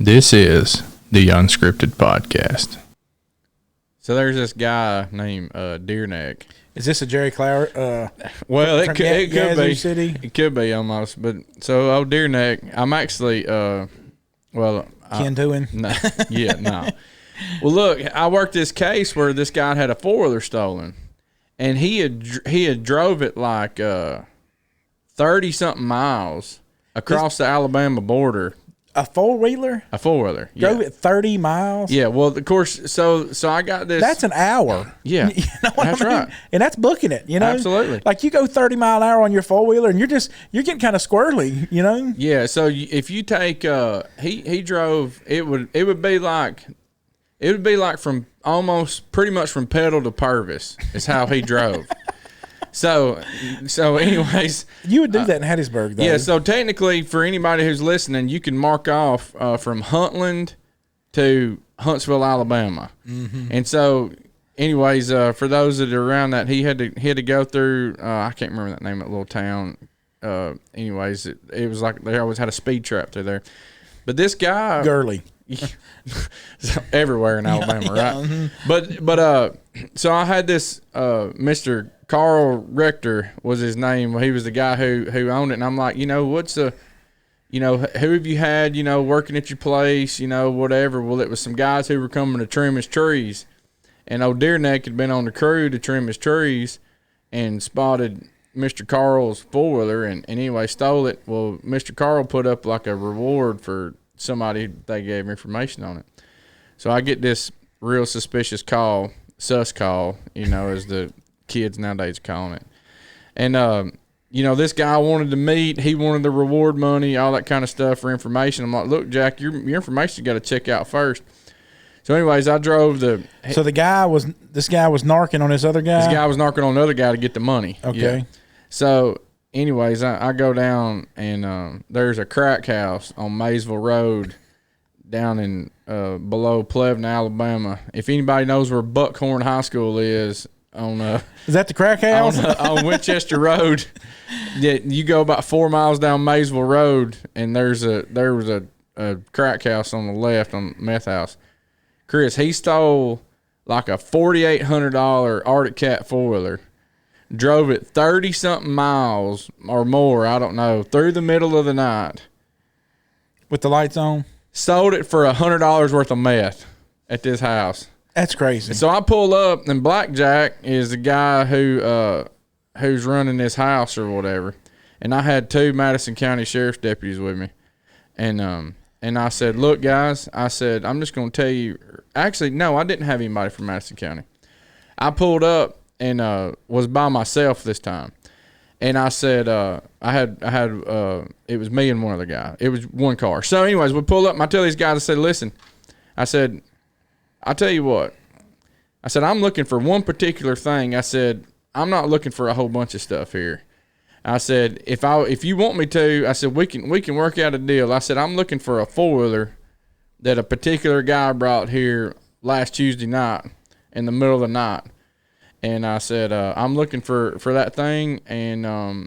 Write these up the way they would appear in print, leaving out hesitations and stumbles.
This is the Unscripted Podcast. So there's this guy named Deer Neck. Is this a Jerry Clower? Well, it could Yazoo be. City? It could be almost. But so old Deer Neck, I'm actually kin to him? No, yeah, no. Well, look, I worked this case where this guy had a 4-wheeler stolen, and he had drove it like 30-something miles across the Alabama border. A 4-wheeler? A 4-wheeler. Drove it 30 miles? Yeah, well, of course, so I got this. That's an hour. Yeah, you know what that's I mean? right. And that's booking it, you know? Absolutely. Like you go 30 mile an hour on your 4-wheeler and you're getting kind of squirrely, you know? Yeah, so if you take he drove, it would be like from almost pretty much from Pedal to Purvis is how he drove. So anyways, You would do that in Hattiesburg, though. yeah, so technically for anybody who's listening, you can mark off from Huntland to Huntsville, Alabama. Mm-hmm. And so anyways, for those that are around that, he had to go through I can't remember that name of that little town. Anyways, it was like they always had a speed trap through there. But this guy Girly. everywhere in Alabama, right? Mm-hmm. But so I had this Mr. Carl Rector was his name. He was the guy who owned it, and I'm like, who have you had, working at your place, whatever. Well, it was some guys who were coming to trim his trees, and old Deer Neck had been on the crew to trim his trees, and spotted Mr. Carl's 4-wheeler, and anyway stole it. Well, Mr. Carl put up like a reward for somebody they gave information on it. So I get this real suspicious call, sus call, as the kids nowadays calling it. And, this guy wanted to meet. He wanted the reward money, all that kind of stuff for information. I'm like, look, Jack, your information got to check out first. So anyways, I drove So this guy was narking on this other guy? This guy was narking on another guy to get the money. Okay. Yeah. So anyways, I go down and there's a crack house on Maysville Road down in below Plevna, Alabama. If anybody knows where Buckhorn High School is is that the crack house? on Winchester Road, you go about 4 miles down Maysville Road, and there was a crack house on the left, on meth house. Chris, he stole like a $4,800 Arctic Cat 4-wheeler. Drove it 30-something miles or more, I don't know, through the middle of the night. With the lights on? Sold it for $100 worth of meth at this house. That's crazy. So I pull up, and Blackjack is the guy who's running this house or whatever. And I had 2 Madison County Sheriff's deputies with me. And I said, look, guys, I'm just going to tell you. Actually, no, I didn't have anybody from Madison County. I pulled up and was by myself this time. And I said, it was me and one other guy. It was one car. So anyways, we pull up and I tell these guys, I said, listen, I'll tell you what. I said, I'm looking for one particular thing. I said, I'm not looking for a whole bunch of stuff here. I said, if you want me to, I said, we can work out a deal. I said, I'm looking for a 4-wheeler that a particular guy brought here last Tuesday night in the middle of the night. And I said, I'm looking for that thing, and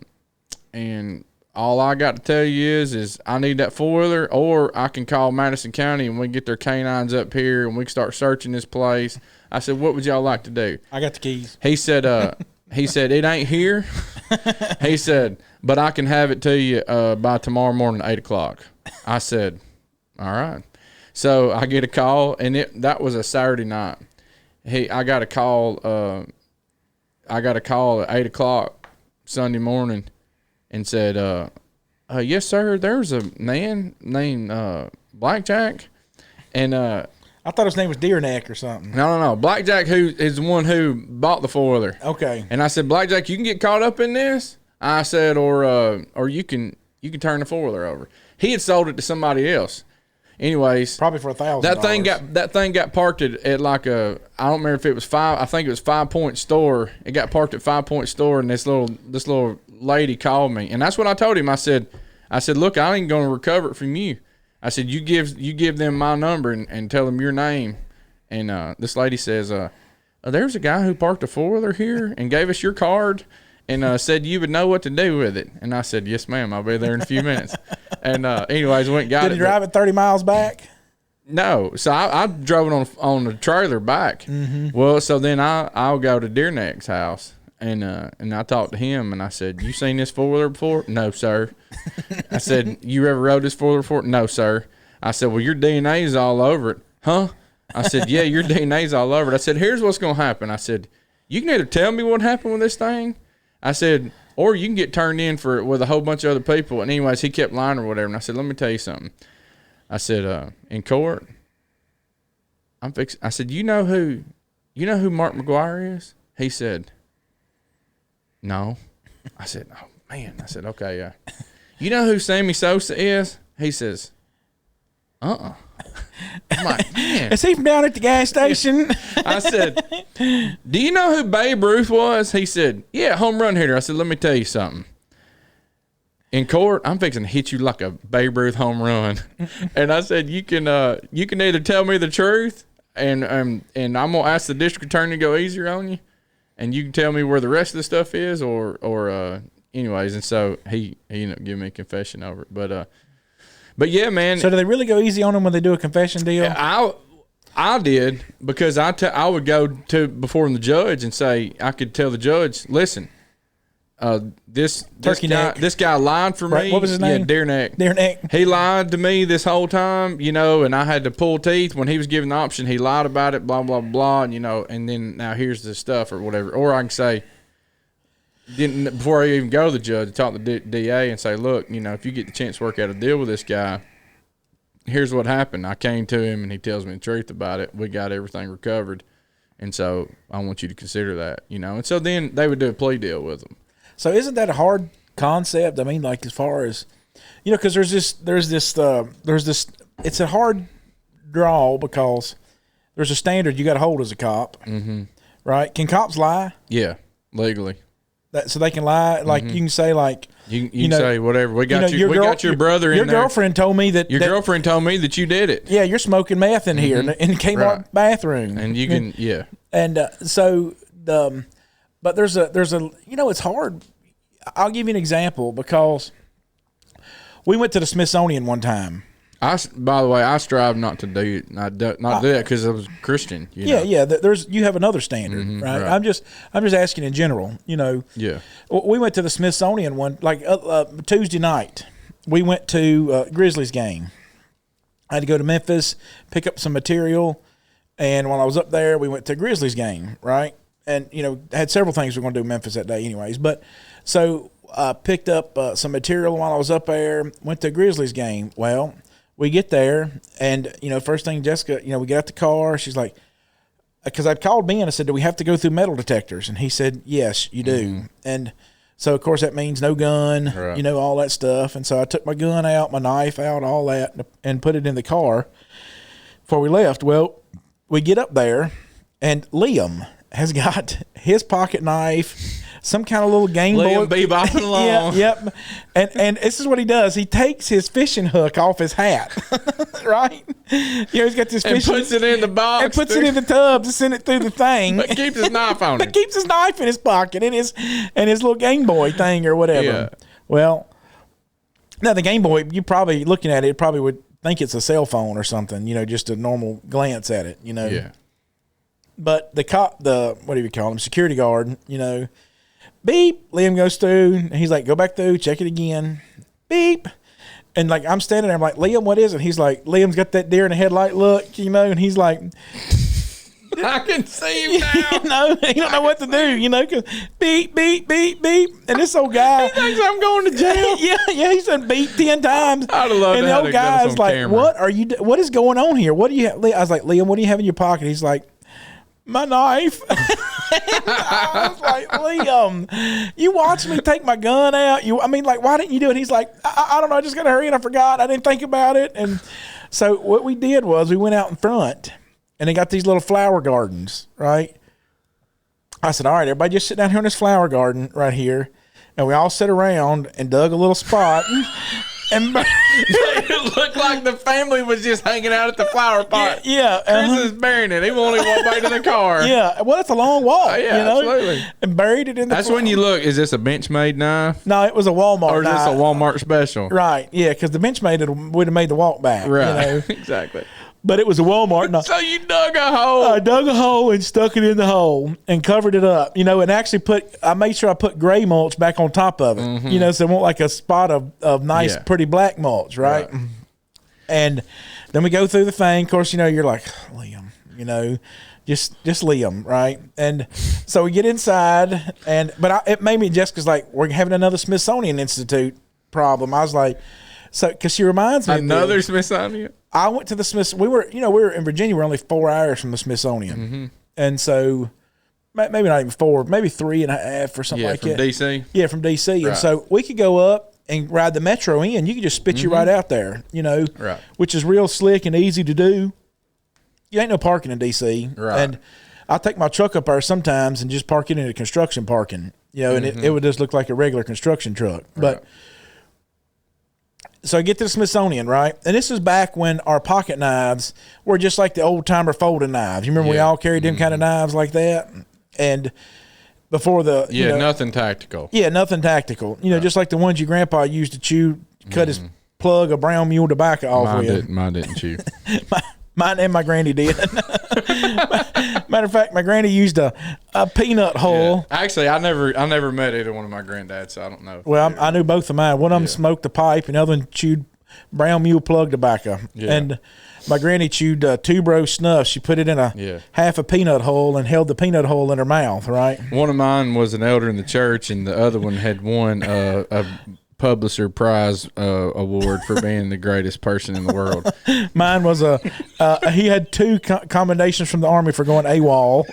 all I got to tell you is I need that 4-wheeler, or I can call Madison County and we can get their canines up here and we can start searching this place. I said, what would y'all like to do? I got the keys. He said, it ain't here. He said, but I can have it to you by tomorrow morning at 8 o'clock. I said, all right. So I get a call, and that was a Saturday night. I got a call at 8 o'clock Sunday morning and said, yes, sir, there's a man named Blackjack. And I thought his name was Deer Neck or something. No. Blackjack, who is the one who bought the 4-wheeler. Okay. And I said, Blackjack, you can get caught up in this. I said, or you can turn the 4-wheeler over. He had sold it to somebody else. Anyways, probably for $1,000. That thing got parked at like I don't remember if it was I think it was 5 Point store. It got parked at 5 Point store, and this little lady called me, and that's what I told him. I said, look, I ain't gonna recover it from you. I said, you give them my number and tell them your name. And this lady says, there's a guy who parked a 4-wheeler here and gave us your card. And said you would know what to do with it. And I said, yes, ma'am. I'll be there in a few minutes. And anyways, went and got it. Did he drive it 30 miles back? No, so I drove it on the trailer back. Well, so then I'll go to Deer Neck's house and I talked to him and I said, "You seen this 4-wheeler before?" "No, sir." I said, "You ever rode this 4-wheeler before?" "No, sir." I said, "Well, your DNA's all over it." "Huh?" I said, "Yeah, your DNA's all over it." I said, "Here's what's gonna happen." I said, "You can either tell me what happened with this thing," I said, "or you can get turned in with a whole bunch of other people." And anyways, he kept lying or whatever. And I said, "Let me tell you something." I said, "In court, I said, you know who Mark McGuire is?" He said, "No." I said, "Oh man." I said, "Okay, yeah." "You know who Sammy Sosa is?" He says, "Uh-uh." I'm like, man. Is he from down at the gas station? I said, "Do you know who Babe Ruth was?" He said, "Yeah, home run hitter." I said, "Let me tell you something. In court, I'm fixing to hit you like a Babe Ruth home run." And I said, you can either tell me the truth and I'm gonna ask the district attorney to go easier on you, and you can tell me where the rest of the stuff is, or anyways." And so he ended up giving me a confession over it. But yeah, man. So do they really go easy on them when they do a confession deal? I did, because I would go to before the judge and say, I could tell the judge, "Listen, this guy lied for me." What was his name? Yeah, Deer Neck. Deer Neck. He lied to me this whole time, and I had to pull teeth when he was given the option. He lied about it, blah blah blah, and and then now here's the stuff or whatever. Or I can say, before I even go to the judge, talk to the DA and say, "Look, if you get the chance to work out a deal with this guy, here's what happened. I came to him and he tells me the truth about it. We got everything recovered, and so I want you to consider that." And so then they would do a plea deal with him. So isn't that a hard concept? I mean, like as far as because there's this it's a hard draw because there's a standard you got to hold as a cop, right? Can cops lie? Yeah, legally. So they can lie, like you can say, like you can say whatever. We got we got your brother in there. Your girlfriend told me that girlfriend told me that you did it. Yeah, you're smoking meth in here in the Kmart bathroom, and you can And but there's a it's hard. I'll give you an example because we went to the Smithsonian one time. By the way, I strive not to do that because I was Christian. Yeah. You have another standard, right? I'm just asking in general. Yeah. We went to the Smithsonian one Tuesday night. We went to Grizzlies game. I had to go to Memphis, pick up some material, and while I was up there, we went to Grizzlies game, right? And had several things we were going to do in Memphis that day, anyways. But so I picked up some material while I was up there. Went to Grizzlies game. Well, we get there, and, first thing Jessica, we get out the car. She's like, because I'd called Ben, I said, "Do we have to go through metal detectors?" And he said, "Yes, you do." And so, of course, that means no gun, right. All that stuff. And so I took my gun out, my knife out, all that, and put it in the car before we left. Well, we get up there, and Liam has got his pocket knife, some kind of little Game Boy. Liam be bopping along. Yeah, yep. And this is what he does. He takes his fishing hook off his hat, right? He's got this fishing and puts it in the box. And puts it in the tub to send it through the thing. But keeps his knife on But it. keeps his knife in his pocket and his little Game Boy thing or whatever. Yeah. Well, now the Game Boy, you probably looking at it, probably would think it's a cell phone or something, just a normal glance at it, Yeah. But what do you call him? Security guard, beep. Liam goes through, and he's like, "Go back through, check it again." Beep. And I'm standing there, I'm like, "Liam, what is it?" He's like, Liam's got that deer in the headlight look, and he's like, I can see him now. He don't know what to do, because beep, beep, beep, beep. And this old guy, He thinks I'm going to jail. yeah, he said beep 10 times. I'd have loved and to the have old got us guy's on like, camera. what is going on here? What do you have? I was like, "Liam, what do you have in your pocket?" He's like, "My knife." I was like, "Liam, you watched me take my gun out. Why didn't you do it?" He's like, I don't know. I just got to hurry and I forgot. I didn't think about it. And so what we did was we went out in front and they got these little flower gardens, right? I said, "All right, everybody just sit down here in this flower garden right here." And we all sat around and dug a little spot. And It looked like the family was just hanging out at the flower pot. Yeah. Chris is burying it. He won't even walk back to the car. Yeah. Well, it's a long walk. Yeah, absolutely. And buried it in the That's when you look, is this a Benchmade knife? No, it was a Walmart Or is this a knife. Walmart special? Right. Yeah, because the Benchmade would have made the walk back. Right. Exactly. but it was a Walmart. And So you dug a hole. I dug a hole and stuck it in the hole and covered it up, and actually I made sure I put gray mulch back on top of it, so it won't like a spot of nice, pretty black mulch, right? And then we go through the thing. Of course, you're like, Liam, just Liam, right? And so we get inside, but it made me just because like we're having another Smithsonian Institute problem. I was like, because she reminds me another Smithsonian. I went to the Smith. We were in Virginia. We're only 4 hours from the Smithsonian, and so maybe not even 4, maybe 3.5 or something like that. From DC. Yeah, from DC, Right. and so we could go up and ride the metro in. You could just spit you right out there, Right. which is real slick and easy to do. You ain't no parking in DC, Right. and I take my truck up there sometimes and just park it in a construction parking, and it would just look like a regular construction truck, but. So I get to the Smithsonian, right? And this is back when our pocket knives were just like the old timer folding knives. You remember we all carried them kind of knives like that? And before the nothing tactical. Yeah, nothing tactical. Just like the ones your grandpa used to chew, cut his plug of brown mule tobacco off with. Mine didn't chew. Mine and my granny did. Matter of fact, my granny used a peanut hull. Yeah. Actually, I never met either one of my granddads, so I don't know. Well, I knew both of mine. One of them smoked a pipe, and the other one chewed brown mule plug tobacco. Yeah. And my granny chewed Tubro snuff. She put it in half a peanut hull and held the peanut hull in her mouth, right? One of mine was an elder in the church, and the other one had won a Publisher Prize award for being the greatest person in the world. Mine was he had 2 commendations from the Army for going AWOL.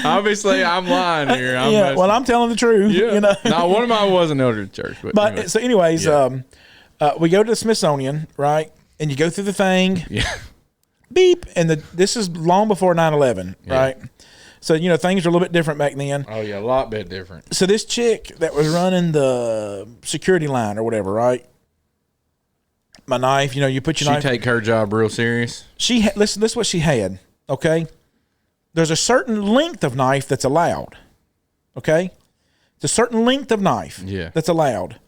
Obviously, I'm lying here. I'm telling the truth. Yeah. No, one of mine was an elder in the church. But anyway. So anyways, we go to the Smithsonian, right? And you go through the thing. Yeah. Beep. And this is long before 9/11, right? So, things were a little bit different back then. Oh, yeah, a lot bit different. So this chick that was running the security line or whatever, right? My knife, you put your knife. She take her job real serious? Listen, this is what she had, okay? There's a certain length of knife that's allowed, okay? It's a certain length of knife that's allowed.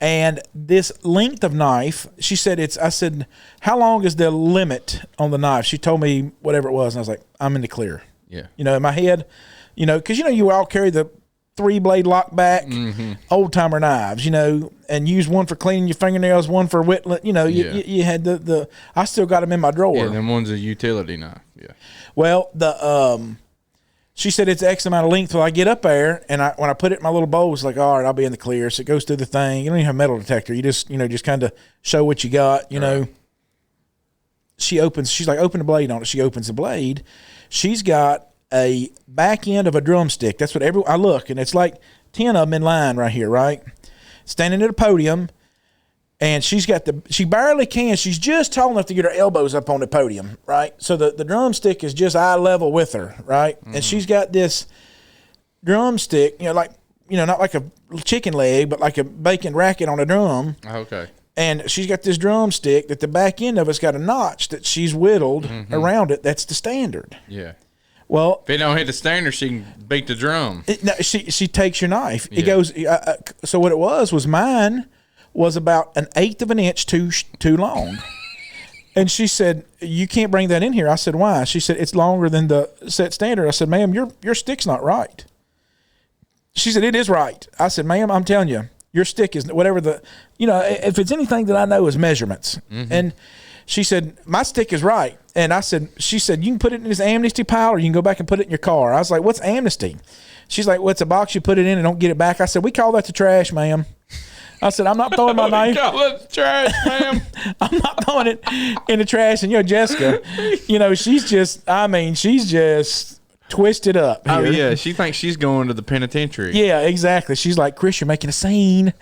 And this length of knife, she said I said, how long is the limit on the knife? She told me whatever it was, and I was like, I'm in the clear. Yeah. In my head, because, you all carry the 3-blade lock back old timer knives, and use one for cleaning your fingernails, one for whittling, you had the I still got them in my drawer. Yeah, then one's a utility knife. Yeah. Well, she said it's X amount of length. So I get up there, and when I put it in my little bowl, it's like, all right, I'll be in the clear. So it goes through the thing. You don't even have a metal detector. You just, just kind of show what you got, know. She's like, open the blade on it. She opens the blade. She's got a back end of a drumstick. That's what I look, and it's like 10 of them in line right here, right? Standing at a podium, and she barely can. She's just tall enough to get her elbows up on the podium, right? So the drumstick is just eye level with her, right? And she's got this drumstick, not like a chicken leg, but like a bacon racket on a drum. Okay. And she's got this drumstick that the back end of it's got a notch that she's whittled around it. That's the standard. Yeah. Well, if it don't hit the standard, she can beat the drum. She takes your knife. It goes. So what it was mine was about 1/8 of an inch too long. And she said, you can't bring that in here. I said, why? She said, it's longer than the set standard. I said, ma'am, your stick's not right. She said, it is right. I said, ma'am, I'm telling you. Your stick is whatever if it's anything that I know is measurements. And she said, my stick is right. And she said, you can put it in this amnesty pile or you can go back and put it in your car. I was like, what's amnesty? She's like, well, it's a box you put it in and don't get it back. I said, we call that the trash, ma'am. I said, I'm not throwing my knife. Call it the trash, ma'am. I'm not throwing it in the trash. And Jessica, she's just twisted up here. Oh, yeah. She thinks she's going to the penitentiary. Yeah, exactly. She's like, Chris, you're making a scene.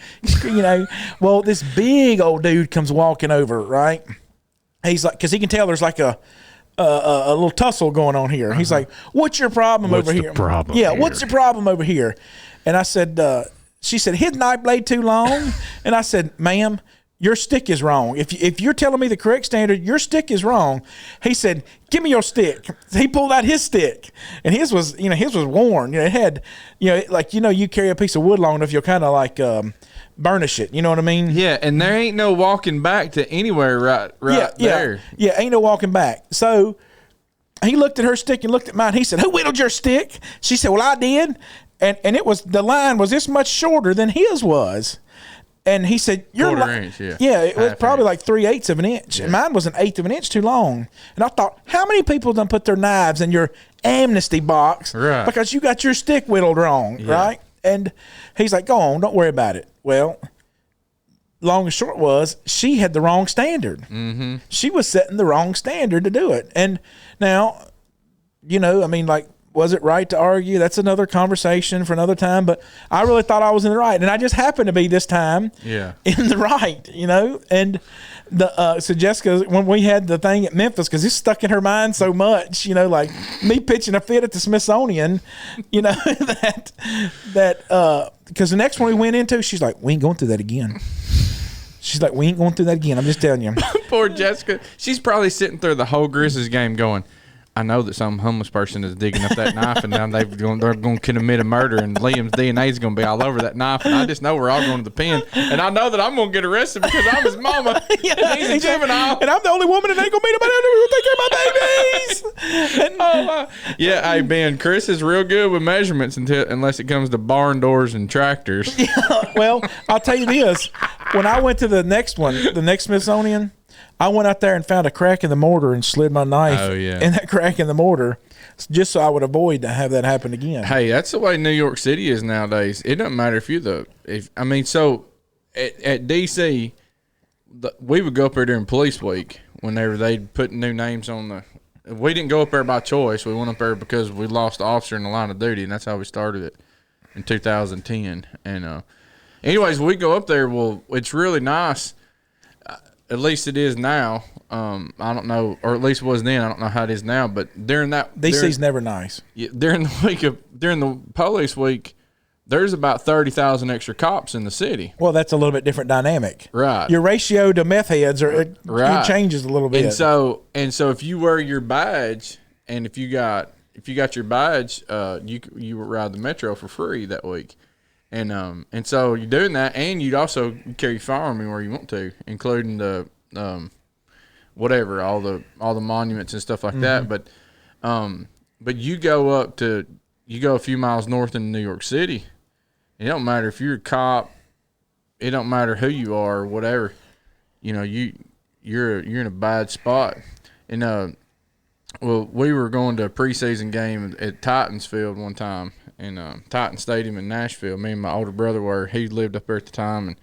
Well, this big old dude comes walking over, right? He's like, because he can tell there's like a little tussle going on here. He's like, what's your problem over here? What's the problem over here? And I said, she said, his knife blade too long? And I said, ma'am, your stick is wrong. If you're telling me the correct standard, your stick is wrong. He said, give me your stick. He pulled out his stick, and his was worn. It had, you carry a piece of wood long enough, you'll kind of like burnish it. You know what I mean? Yeah, and there ain't no walking back to anywhere right there. Yeah, ain't no walking back. So he looked at her stick and looked at mine. He said, "Who whittled your stick?" She said, "Well, I did." And it was, the line was this much shorter than his was. And he said, Quarter inch, yeah. Yeah, it was Half probably inch. like 3/8 of an inch. And mine was 1/8 of an inch too long. And I thought, how many people done put their knives in your amnesty box Right. because you got your stick whittled wrong, right? And he's like, "Go on, don't worry about it." Well, long and short was, she had the wrong standard. Mm-hmm. She was setting the wrong standard to do it. And now, you know, I mean, like, was it right to argue? That's another conversation for another time. But I really thought I was in the right, and I just happened to be this time in the right, you know. And so Jessica, when we had the thing at Memphis, because it's stuck in her mind so much, you know, like me pitching a fit at the Smithsonian, you know, that because the next one we went into, she's like, "We ain't going through that again." She's like, "We ain't going through that again." I'm just telling you. Poor Jessica. She's probably sitting through the whole Grizzlies game going, I know that some homeless person is digging up that knife, and now they're going to commit a murder, and Liam's DNA is going to be all over that knife, and I just know we're all going to the pen, and I know that I'm going to get arrested because I'm his mama, and he's a juvenile, and I'm the only woman that ain't going to be nobody who take care of my babies. And, yeah, hey Ben, Chris is real good with measurements unless it comes to barn doors and tractors. Well, I'll tell you this: when I went to the next one, the next Smithsonian, I went out there and found a crack in the mortar and slid my knife in that crack in the mortar, just so I would avoid to have that happen again. Hey, that's the way New York City is nowadays. It doesn't matter if you're so at DC, we would go up there during police week whenever they'd put new names on the. We didn't go up there by choice. We went up there because we lost the officer in the line of duty, and that's how we started it in 2010. And anyways, we go up there. Well, it's really nice. At least it is now. I don't know, or at least it was then. I don't know how it is now. But during that, DC's never nice. Yeah, during the police week, there's about 30,000 extra cops in the city. Well, that's a little bit different dynamic, right? Your ratio to meth heads it changes a little bit. And so if you wear your badge, and if you got your badge, you ride the metro for free that week. And so you're doing that, and you'd also carry your firearm anywhere you want to, including the whatever, all the monuments and stuff like that. But you go a few miles north in New York City. It don't matter if you're a cop. It don't matter who you are or whatever. You know, you're in a bad spot. And well, we were going to a preseason game at Titans Field one time. In Titan Stadium in Nashville. Me and my older brother were. He lived up there at the time, and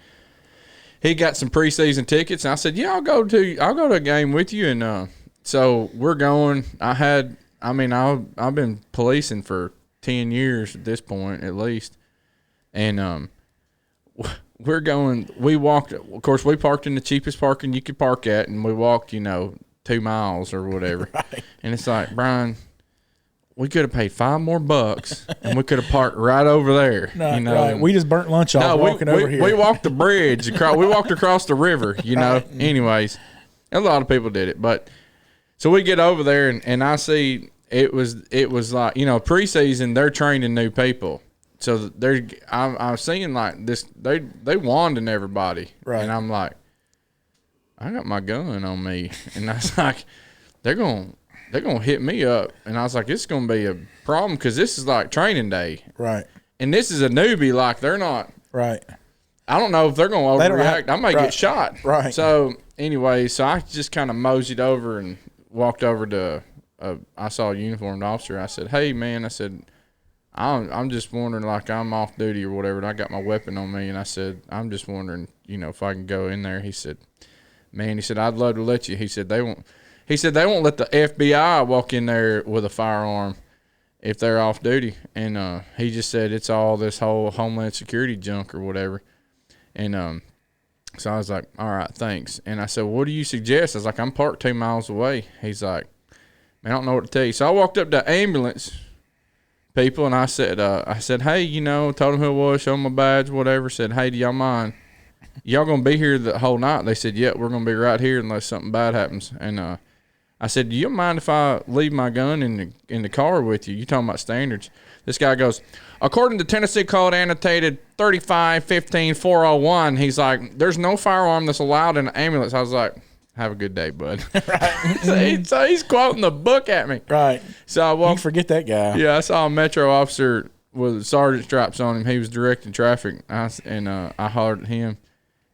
he got some preseason tickets. And I said, "Yeah, I'll go to a game with you." And so we're going. I've been policing for 10 years at this point, at least. And we're going. We walked. Of course, we parked in the cheapest parking you could park at, and we walked, 2 miles or whatever. Right. And it's like, Brian, we could have paid $5 more, and we could have parked right over there. Right. We just burnt lunch off walking over here. We walked the bridge. We walked across the river, Right. Anyways, a lot of people did it. But so we get over there, and I see it was like, preseason, they're training new people. So I'm seeing like this, they wanding everybody. Right. And I'm like, I got my gun on me. And I was like, they're going to hit me up. And I was like, it's going to be a problem because this is like training day. Right. And this is a newbie. Like, they're not. Right. I don't know if they're going to overreact. I might get shot. Right. So, anyway, I just kind of moseyed over and walked over to I saw a uniformed officer. I said, "Hey, man," I said, I'm just wondering, like, I'm off duty or whatever, and I got my weapon on me. And I said, I'm just wondering, if I can go in there. He said, "Man," he said, "I'd love to let you." He said, they won't let the FBI walk in there with a firearm if they're off duty. And he just said it's all this whole Homeland Security junk or whatever. And so I was like, "All right, thanks." And I said, "What do you suggest?" I was like, "I'm parked 2 miles away." He's like, "Man, I don't know what to tell you." So I walked up to ambulance people, and I said, "Hey, told them who it was, showed them my badge, whatever. Said, hey, do y'all mind? Y'all gonna be here the whole night?" They said, "Yeah, we're gonna be right here unless something bad happens." And I I said, do you mind if I leave my gun in the car with you? You talking about standards. This guy goes, according to Tennessee Code Annotated 35-15-401, he's like, there's no firearm that's allowed in an ambulance. I was like, have a good day, bud. Right. so he's quoting the book at me. Right. So I walked. You forget that guy. Yeah, I saw a Metro officer with sergeant stripes on him. He was directing traffic, I hollered at him.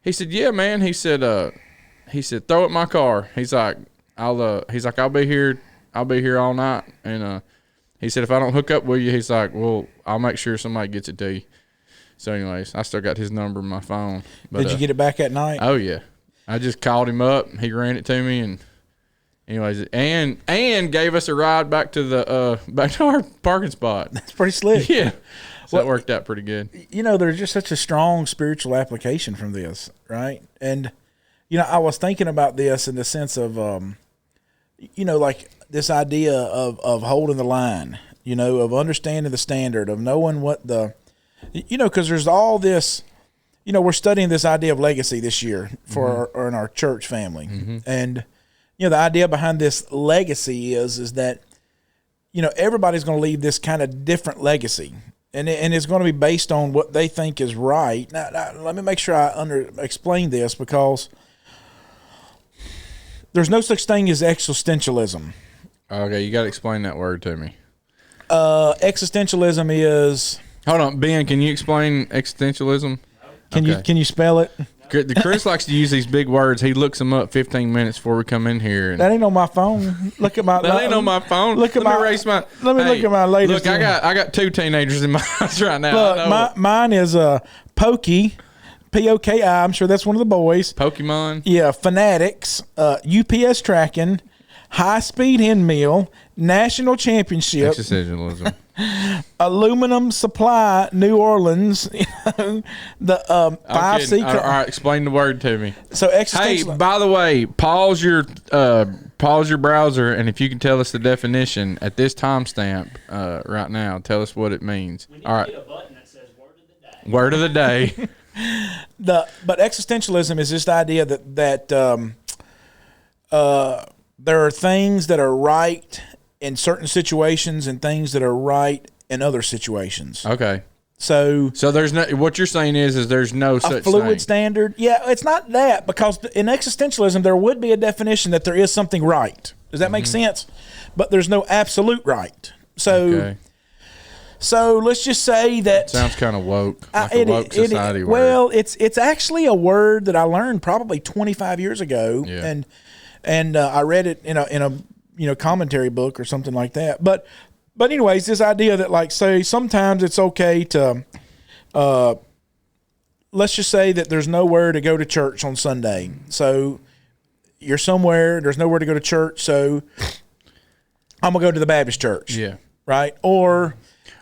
He said, yeah, man. He said, throw it in my car. He's like, I'll be here all night. And he said, if I don't hook up with you, he's like, well, I'll make sure somebody gets it to you. So anyways, I still got his number in my phone. But, did you get it back at night? Oh yeah. I just called him up. He ran it to me, and anyways, and gave us a ride back to our parking spot. That's pretty slick. Yeah. So that worked out pretty good. You know, there's just such a strong spiritual application from this, right? And, you know, I was thinking about this in the sense of, you know, like this idea of holding the line, you know, of understanding the standard, of knowing what you know, because there's all this, you know, we're studying this idea of legacy this year for in our church family. Mm-hmm. And, you know, the idea behind this legacy is that, you know, everybody's going to leave this kind of different legacy. And it's going to be based on what they think is right. Now let me make sure I explain this, because there's no such thing as existentialism. Okay, you got to explain that word to me. Existentialism is... Hold on, Ben, can you explain existentialism? Can you spell it? Chris likes to use these big words. He looks them up 15 minutes before we come in here. That ain't on my phone. Look at my. That ain't on my phone. Look at Let me erase my. Let me look at my latest. Look, I got two teenagers in my house right now. Look, mine is Pokey, Poki. I'm sure that's one of the boys. Pokemon. Yeah, Fanatics, UPS tracking, high speed end meal, national championship, Existentialism. aluminum supply, New Orleans. You know, the 5C. All right, explain the word to me. So Hey, by the way, pause your browser, and if you can tell us the definition at this timestamp right now, tell us what it means. All right. Get a button that says Word of the day. But existentialism is this idea that there are things that are right in certain situations and things that are right in other situations. Okay. So there's no, what you're saying is there's no such fluid thing. standard. Yeah, it's not that, because in existentialism there would be a definition that there is something right. Does that make sense? But there's no absolute right. So let's just say that sounds kind of woke, like a woke society word. Well, it's actually a word that I learned probably 25 years ago, and I read it in a commentary book or something like that. But anyways, this idea that, like, say sometimes it's okay to let's just say that there's nowhere to go to church on Sunday. So you're somewhere, there's nowhere to go to church, so I'm gonna go to the Baptist church. Yeah. Right? Or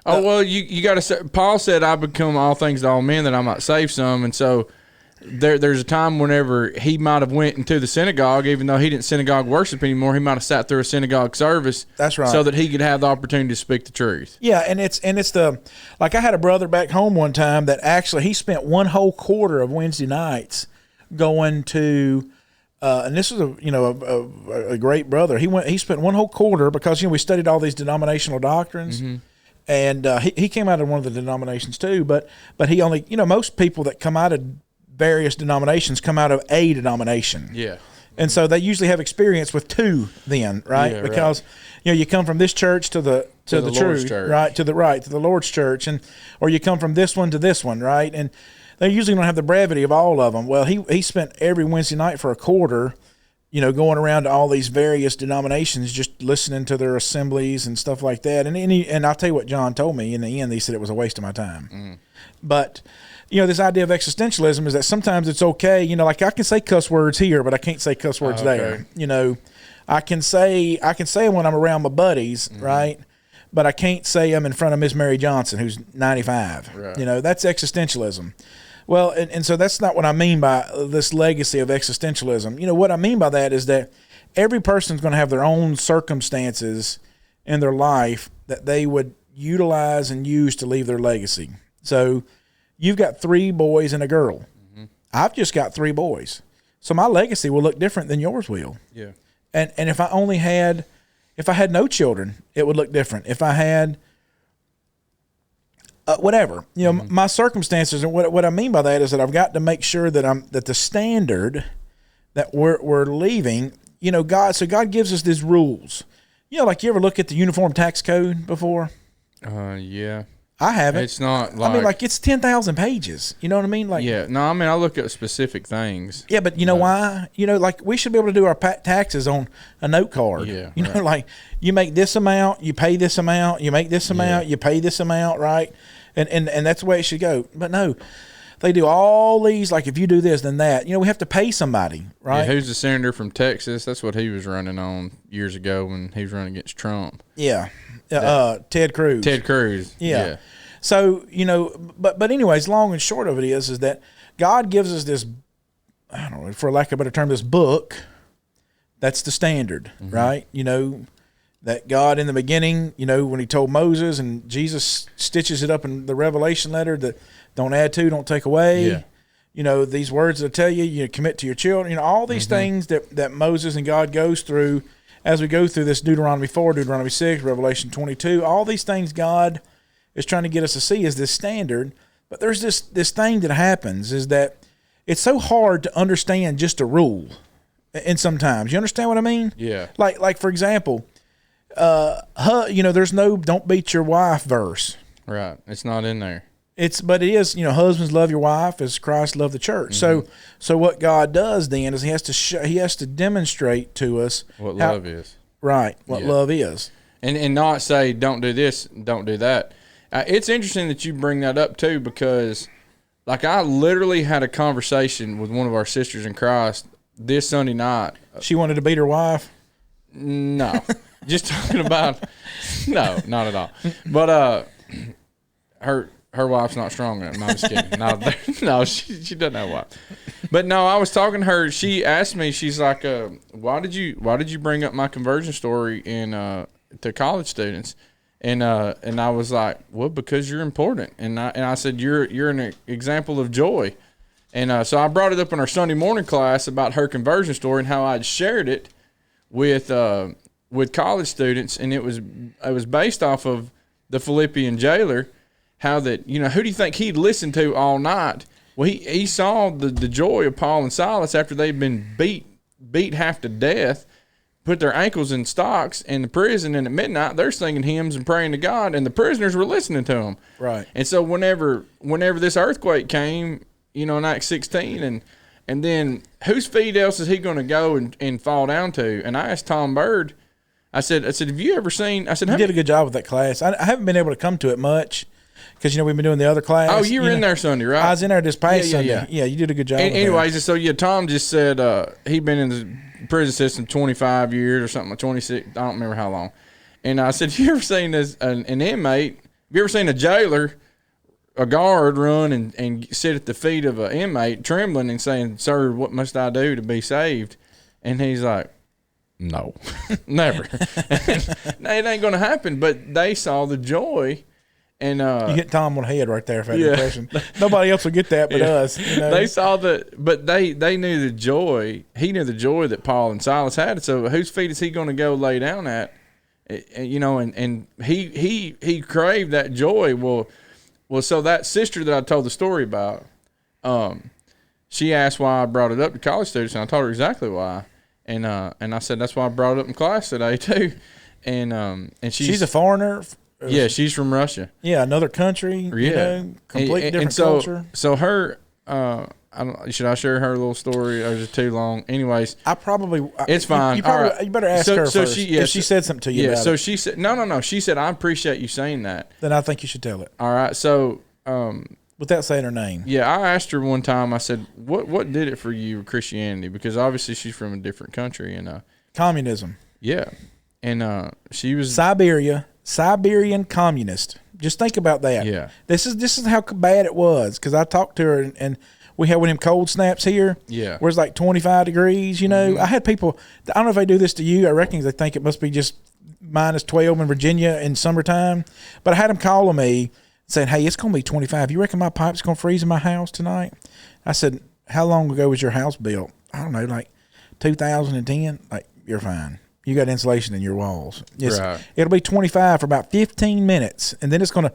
well, you got to say, Paul said, I become all things to all men that I might save some. And so there's a time whenever he might have went into the synagogue, even though he didn't synagogue worship anymore, he might have sat through a synagogue service. That's right. So that he could have the opportunity to speak the truth. Yeah, and it's like I had a brother back home one time that actually he spent one whole quarter of Wednesday nights going to and this was a great brother. He spent one whole quarter because we studied all these denominational doctrines. Mm-hmm. And he came out of one of the denominations too, but he only, most people that come out of various denominations come out of a denomination. Yeah. And so they usually have experience with two then, right? Yeah, because you come from this church to the truth, right? To the Lord's church, or you come from this one to this one, right? And they usually don't have the brevity of all of them. Well, he spent every Wednesday night for a quarter, going around to all these various denominations, just listening to their assemblies and stuff like that. And I'll tell you what John told me in the end. He said it was a waste of my time. Mm. But this idea of existentialism is that sometimes it's okay. Like I can say cuss words here, but I can't say cuss words there. I can say them when I'm around my buddies, right? But I can't say them in front of Miss Mary Johnson, who's 95. Right. That's existentialism. Well, and so that's not what I mean by this legacy of existentialism. What I mean by that is that every person's going to have their own circumstances in their life that they would utilize and use to leave their legacy. So you've got 3 boys and a girl. Mm-hmm. I've just got 3 boys. So my legacy will look different than yours will. Yeah. And if I had no children, it would look different. If I had whatever, my circumstances, and what I mean by that is that I've got to make sure that the standard that we're leaving, God gives us these rules. Like you ever look at the Uniform Tax Code before? Yeah. I haven't. It's not like... I mean, it's 10,000 pages. You know what I mean? Yeah. No, I mean, I look at specific things. Yeah, but you know why? We should be able to do our taxes on a note card. Yeah. You make this amount, you pay this amount, you make this amount, you pay this amount, right? And that's the way it should go. But no, they do all these, if you do this, then that. We have to pay somebody, right? Yeah, who's the senator from Texas? That's what he was running on years ago when he was running against Trump. Yeah. Ted Cruz. Ted Cruz. Yeah. So, but anyways, long and short of it is that God gives us this, I don't know, for lack of a better term, this book. That's the standard, right? That God in the beginning, when he told Moses, and Jesus stitches it up in the Revelation letter, that don't add to, don't take away. Yeah. These words that I tell you commit to your children, all these things that Moses and God goes through as we go through this Deuteronomy 4, Deuteronomy 6, Revelation 22, all these things God is trying to get us to see as this standard. But there's this thing that happens is that it's so hard to understand just a rule. And sometimes, you understand what I mean? Yeah. Like for example, there's no "don't beat your wife" verse. Right. It's not in there. But it is, husbands love your wife as Christ loved the church. So what God does then is he has to demonstrate to us what love is. Right. What love is. And not say, don't do this, don't do that. It's interesting that you bring that up too, because I literally had a conversation with one of our sisters in Christ this Sunday night. She wanted to beat her wife? No. Just talking about, no, not at all. But her wife's not strong enough. No, I'm just kidding. No, she doesn't have a wife. But no, I was talking to her. She asked me, she's like, why did you bring up my conversion story to college students? And I was like, well, because you're important. And I said, you're an example of joy. And so I brought it up in our Sunday morning class about her conversion story and how I'd shared it with college students, and it was based off of the Philippian jailer. How that, who do you think he'd listen to all night? Well, he saw the joy of Paul and Silas after they'd been beat half to death, put their ankles in stocks in the prison, and at midnight they're singing hymns and praying to God, and the prisoners were listening to them. Right. And so whenever this earthquake came, in Acts 16, and then whose feet else is he going to go and fall down to? And I asked Tom Bird, I said, have you ever seen? I said, you did a good job with that class. I haven't been able to come to it much because we've been doing the other class. Oh, you were in there Sunday, right? I was in there this past Sunday. Yeah. Yeah, you did a good job. Anyways, so Tom just said he'd been in the prison system 25 years or something, 26. I don't remember how long. And I said, you ever seen an inmate? Have you ever seen a jailer, a guard, run and sit at the feet of an inmate, trembling and saying, "Sir, what must I do to be saved?" And he's like, "No, never. It ain't going to happen." But they saw the joy. And you hit Tom on the head right there for that impression. Nobody else will get that but us. They saw but they knew the joy. He knew the joy that Paul and Silas had. So whose feet is he going to go lay down at? And he craved that joy. Well, so that sister that I told the story about, she asked why I brought it up to college students, and I told her exactly why. And I said that's why I brought it up in class today too. And she's a foreigner. Yeah, she's from Russia. Yeah, another country. Yeah, completely different culture. So her, should I share her little story, or is it too long? Anyways, it's fine. You better ask her first. If she said something to you. Yeah. So she said, no. She said, I appreciate you saying that. Then I think you should tell it. All right. So, without saying her name. Yeah, I asked her one time. I said, "What did it for you, Christianity?" Because obviously she's from a different country, and communism. Yeah, and she was Siberian communist. Just think about that. Yeah. This is how bad it was, because I talked to her and we had one of them cold snaps here. Yeah. Where it's like 25 degrees, Mm-hmm. I had people, I don't know if they do this to you. I reckon they think it must be just -12 in Virginia in summertime. But I had them calling me saying, "Hey, it's going to be 25. You reckon my pipe's going to freeze in my house tonight?" I said, "How long ago was your house built?" "I don't know, like 2010. Like, you're fine. You got insulation in your walls. Right. It'll be 25 for about 15 minutes, and then it's gonna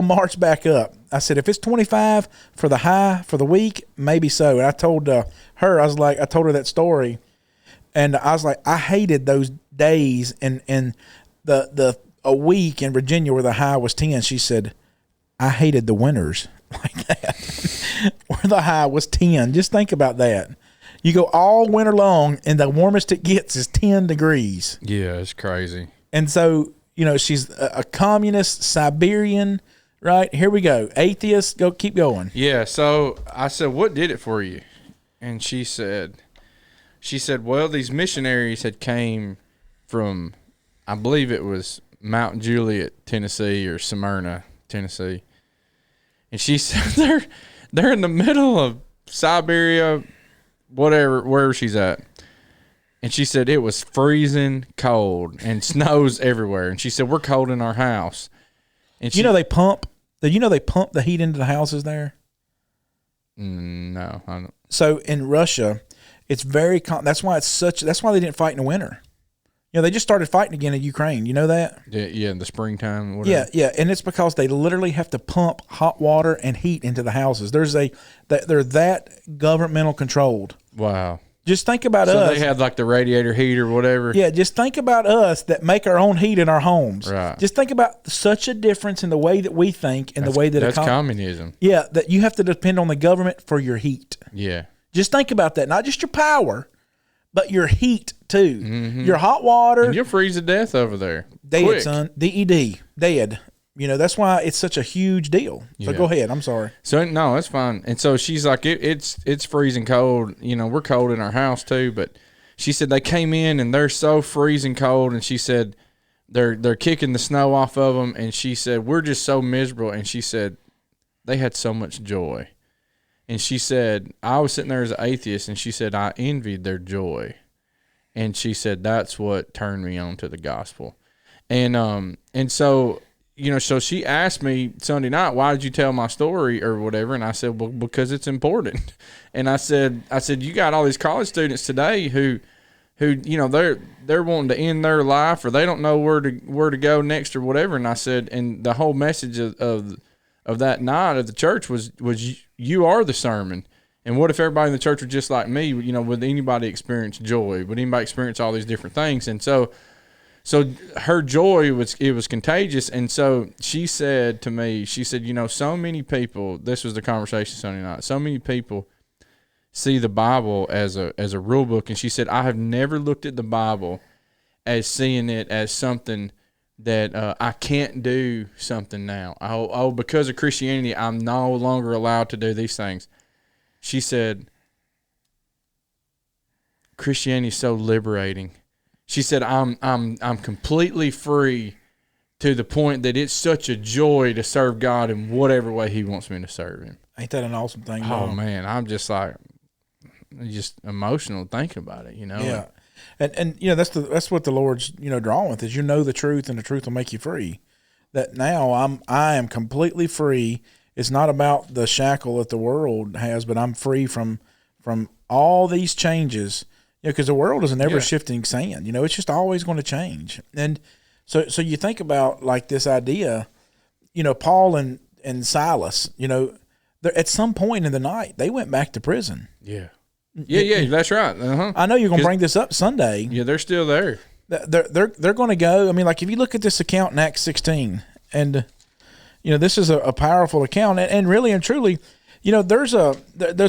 march back up. I said, if it's 25 for the high for the week, maybe so. And I told her, I told her that story, and I was like, I hated those days and the a week in Virginia where the high was 10. She said, I hated the winters like that where the high was 10. Just think about that. You go all winter long, and the warmest it gets is 10 degrees. Yeah, it's crazy. And so, she's a communist, Siberian, right? Here we go. Atheist, keep going. Yeah, so I said, what did it for you? And she said, well, these missionaries had came from, I believe it was Mount Juliet, Tennessee, or Smyrna, Tennessee. And she said they're in the middle of Siberia, wherever she's at. And she said it was freezing cold and snows everywhere. And she said, we're cold in our house. And they pump the heat into the houses there? No, I don't. So in Russia, it's very that's why they didn't fight in the winter. They just started fighting again in Ukraine. You know that? Yeah, in the springtime. Whatever. Yeah, and it's because they literally have to pump hot water and heat into the houses. They're that governmental controlled. Wow. Just think about so us. So they have like the radiator heat or whatever? Yeah, just think about us that make our own heat in our homes. Right. Just think about such a difference in the way that we think and the way that that's communism. Yeah, that you have to depend on the government for your heat. Yeah. Just think about that. Not just your power, but your heat too. Mm-hmm. Your hot water. And you'll freeze to death over there. Dead, quick. son. DED. Dead. That's why it's such a huge deal. So go ahead. I'm sorry. So no, that's fine. And so she's like, it's freezing cold. We're cold in our house too. But she said they came in and they're so freezing cold. And she said they're kicking the snow off of them. And she said we're just so miserable. And she said they had so much joy. And she said I was sitting there as an atheist. And she said I envied their joy. And she said that's what turned me on to the gospel. And so. So she asked me Sunday night, why did you tell my story or whatever? And I said, well, because it's important. And I said, you got all these college students today who they're wanting to end their life or they don't know where to go next or whatever. And I said, and the whole message of that night of the church was you are the sermon. And what if everybody in the church was just like me? Would anybody experience joy? Would anybody experience all these different things? And so her joy was contagious. And so she said to me, so many people, this was the conversation Sunday night, so many people see the Bible as a rule book. And she said, I have never looked at the Bible as seeing it as something that I can't do something now. Because of Christianity, I'm no longer allowed to do these things. She said, Christianity is so liberating. She said, I'm completely free to the point that it's such a joy to serve God in whatever way He wants me to serve Him. Ain't that an awesome thing? Oh, man, I'm just like, just emotional thinking about it, Yeah, and that's what the Lord's drawing with is the truth and the truth will make you free. That now I am completely free. It's not about the shackle that the world has, but I'm free from all these changes. Because the world is an ever-shifting sand. It's just always going to change. And so you think about, like, this idea, Paul and Silas, at some point in the night, they went back to prison. Yeah. Yeah, that's right. Uh-huh. I know you're going to bring this up Sunday. Yeah, they're still there. They're going to go. I mean, like, if you look at this account in Acts 16, and, this is a powerful account. And really and truly, there's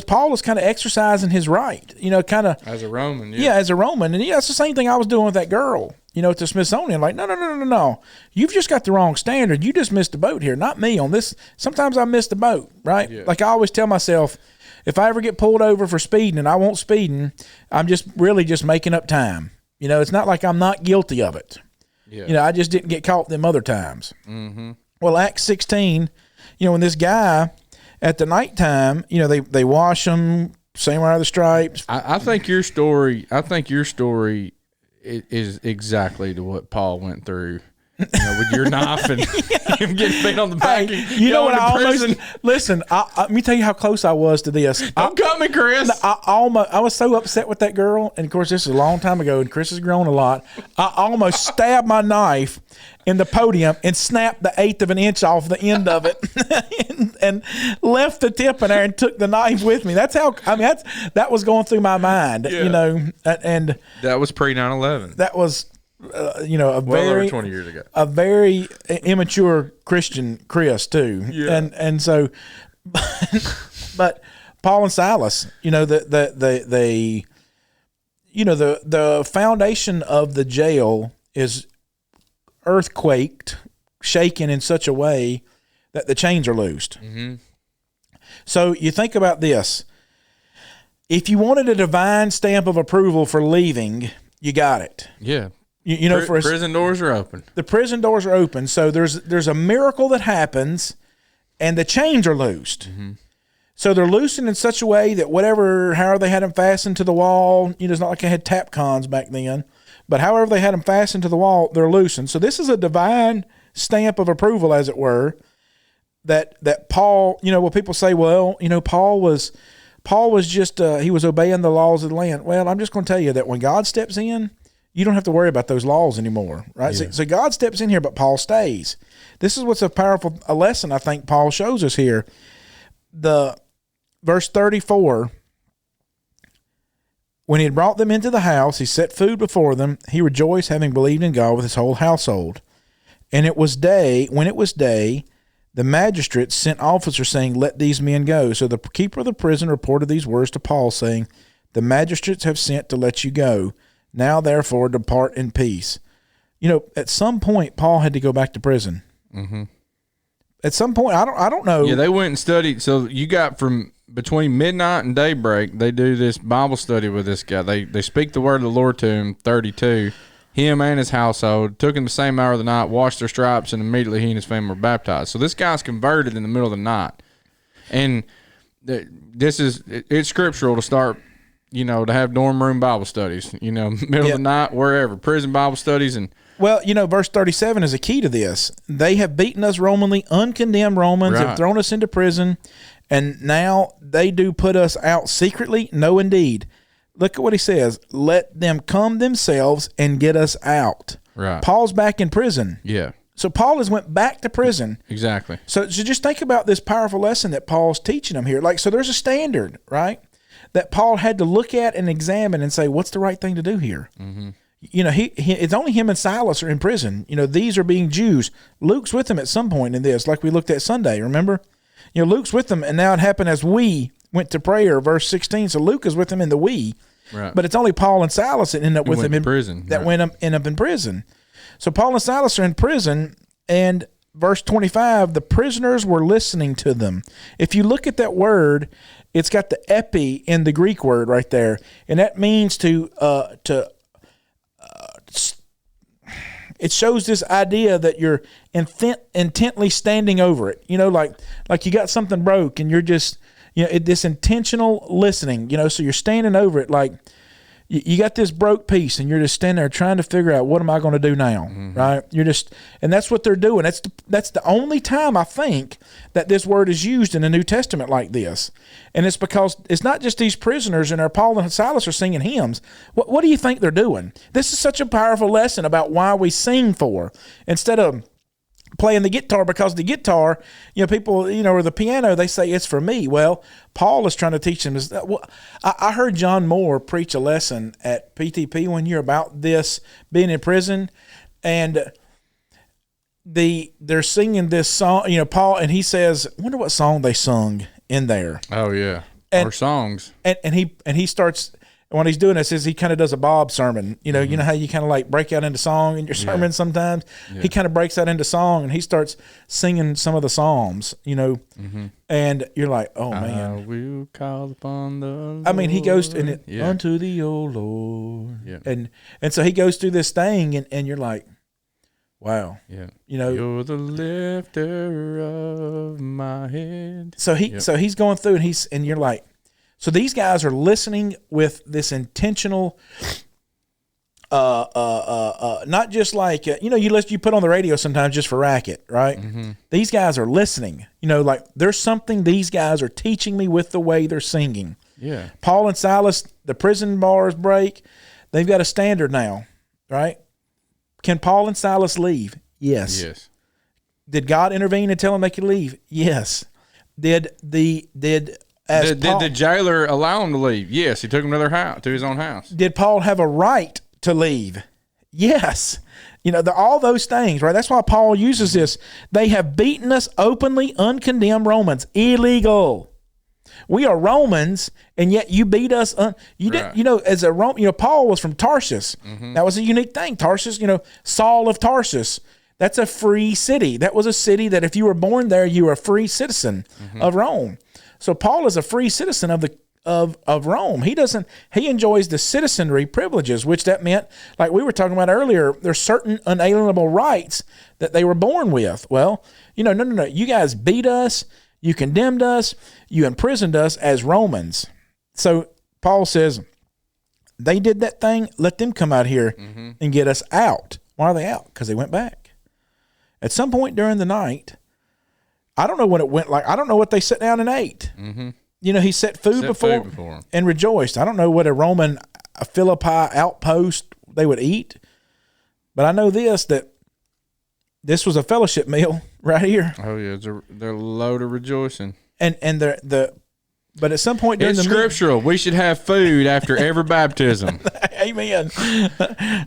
Paul is kind of exercising his right, kind of as a Roman. Yeah, as a Roman. And it's the same thing I was doing with that girl, at the Smithsonian. Like, no. You've just got the wrong standard. You just missed the boat here, not me on this. Sometimes I miss the boat, right? Yeah. Like I always tell myself, if I ever get pulled over for speeding and I won't speeding, I'm just making up time. It's not like I'm not guilty of it. Yeah. I just didn't get caught them other times. Mm-hmm. Well, Acts 16, when this guy at the nighttime, they wash them, same out of the stripes. I think your story is exactly to what Paul went through with your knife and him getting beat on the back. Hey, you know what? I almost listen. Let me tell you how close I was to this. Don't cut me, Chris. I was so upset with that girl, and of course, this is a long time ago, and Chris has grown a lot. I almost stabbed my knife in the podium and snapped the 1/8 of an inch off the end of it, and left the tip in there and took the knife with me. That's how. I mean, that was going through my mind, you know, and that was pre 9/11. that was. A over very 20 years ago. A very immature Christian Chris too, and so, but Paul and Silas, the foundation of the jail is earthquaked, shaken in such a way that the chains are loosed. Mm-hmm. So you think about this: if you wanted a divine stamp of approval for leaving, you got it. Yeah. For prison doors are open. The prison doors are open. So there's a miracle that happens, and the chains are loosed. Mm-hmm. So they're loosened in such a way that however they had them fastened to the wall, it's not like they had tap cons back then, but however they had them fastened to the wall, they're loosened. So this is a divine stamp of approval, as it were, that Paul, what people say, well, Paul was just, he was obeying the laws of the land. Well, I'm just going to tell you that when God steps in, you don't have to worry about those laws anymore, right? Yeah. So God steps in here, but Paul stays. This is what's a lesson I think Paul shows us here. The verse 34, when he had brought them into the house, he set food before them. He rejoiced, having believed in God with his whole household. And when it was day, the magistrates sent officers saying, let these men go. So the keeper of the prison reported these words to Paul, saying, the magistrates have sent to let you go. Now, therefore, depart in peace. At some point, Paul had to go back to prison. Mm-hmm. At some point, I don't know. Yeah, they went and studied. So you got from between midnight and daybreak, they do this Bible study with this guy. They speak the word of the Lord to him, 32. Him and his household, took him the same hour of the night, washed their stripes, and immediately he and his family were baptized. So this guy's converted in the middle of the night. And it's scriptural to start, to have dorm room Bible studies, middle of the night, wherever, prison Bible studies. And well, verse 37 is a key to this. They have beaten us Romanly, uncondemned Romans, have thrown us into prison, and now they do put us out secretly? No, indeed. Look at what he says. Let them come themselves and get us out. Right. Paul's back in prison. Yeah. So Paul has went back to prison. Exactly. So just think about this powerful lesson that Paul's teaching them here. So there's a standard, right, that Paul had to look at and examine and say, what's the right thing to do here? Mm-hmm. It's only him and Silas are in prison. These are being Jews. Luke's with them at some point in this, like we looked at Sunday, remember? Luke's with them, and now it happened as we went to prayer, verse 16. So Luke is with them in the we, right. But it's only Paul and Silas that end up with him in prison. End up in prison. So Paul and Silas are in prison, and verse 25, the prisoners were listening to them. If you look at that word, it's got the epi in the Greek word right there, and that means it shows this idea that you're intently standing over it. Like you got something broke and you're just, this intentional listening, so you're standing over it like you got this broke piece and you're just standing there trying to figure out, what am I going to do now? Mm-hmm. Right? And that's what they're doing. That's the only time I think that this word is used in the New Testament like this. And it's because it's not just these prisoners and Paul and Silas are singing hymns. What do you think they're doing? This is such a powerful lesson about why we sing for, instead of playing the guitar, because the guitar, people, or the piano, they say it's for me. Well, Paul is trying to teach them. I heard John Moore preach a lesson at PTP one year about this being in prison, and they're singing this song, Paul, and he says, I wonder what song they sung in there. Oh yeah, or songs. And he starts. When he's doing this, he kind of does a Bob sermon. You know how you kind of like break out into song in your sermon sometimes? Yeah. He kind of breaks out into song, and he starts singing some of the Psalms, and you're like, oh, man. I will call upon the Lord. I mean, he goes unto thee, O Lord. Yeah. And so he goes through this thing, and you're like, wow. Yeah. You're the lifter of my head. So he's going through, and you're like, so these guys are listening with this intentional not just like you put on the radio sometimes just for racket, right? These guys are listening. Like there's something these guys are teaching me with the way they're singing. Yeah. Paul and Silas, the prison bars break. They've got a standard now, right? Can Paul and Silas leave? Yes. Yes. Did God intervene and tell them they could leave? Yes. Did the jailer allow him to leave? Yes. He took him to their house, to his own house. Did Paul have a right to leave? Yes. All those things, right? That's why Paul uses this. They have beaten us openly, uncondemned Romans. Illegal. We are Romans, and yet you beat us. You didn't, as a Roman, Paul was from Tarsus. That was a unique thing. Tarsus, Saul of Tarsus. That's a free city. That was a city that if you were born there, you were a free citizen of Rome. So Paul is a free citizen of Rome. He enjoys the citizenry privileges, which that meant, like we were talking about earlier, there's certain unalienable rights that they were born with. Well, no. You guys beat us. You condemned us. You imprisoned us as Romans. So Paul says, they did that thing. Let them come out here and get us out. Why are they out? Because they went back. At some point during the night, I don't know what it went like. I don't know what they sat down and ate. He set food before them and rejoiced. I don't know what a Roman Philippi outpost they would eat. But I know that this was a fellowship meal right here. Oh yeah, they're low to rejoicing. And but at some point during it's the scriptural. We should have food after every baptism. Amen.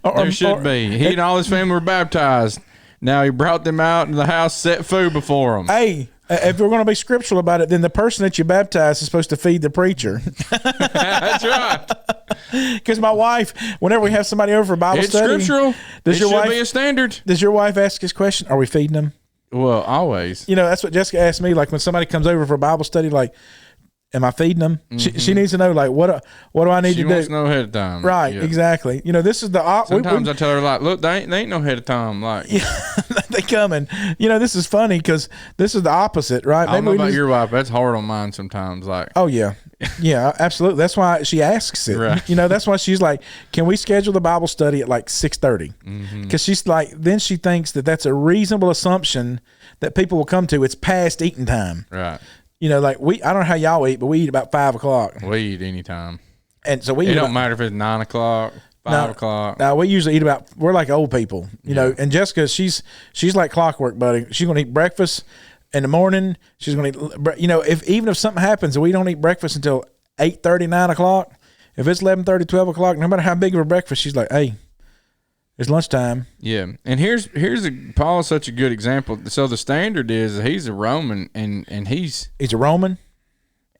There should be. He and all his family were baptized. Now he brought them out in the house, set food before them. Hey, if we're going to be scriptural about it, then the person that you baptize is supposed to feed the preacher. That's right. Because my wife, whenever we have somebody over for Bible study, it's scriptural. It should be a standard. Does your wife ask this question? Are we feeding them? Well, always. That's what Jessica asked me. Like when somebody comes over for Bible study, like, am I feeding them? She needs to know, like, what do I need to do? She wants to know ahead of time. Right, yeah. Exactly. This is the sometimes I tell her, like, look, they ain't no ahead of time. Like, they coming. This is funny because this is the opposite, right? I don't know about your wife. That's hard on mine sometimes. Like, oh yeah, yeah, absolutely. That's why she asks it. Right. That's why she's like, can we schedule the Bible study at like 6:30? Because she's like, then she thinks that that's a reasonable assumption that people will come to. It's past eating time. Right. Like I don't know how y'all eat, but we eat about 5 o'clock. We eat anytime. And so it don't matter if it's 9 o'clock, 5 o'clock. No, we usually eat we're like old people, you know. And Jessica, she's like clockwork, buddy. She's gonna eat breakfast in the morning. She's gonna eat, even if something happens and we don't eat breakfast until 8:30, 9 o'clock, if it's 11:30, 12 o'clock, no matter how big of a breakfast, she's like, hey, it's lunchtime. Yeah, and here's Paul's such a good example. So the standard is he's a Roman, and he's a Roman.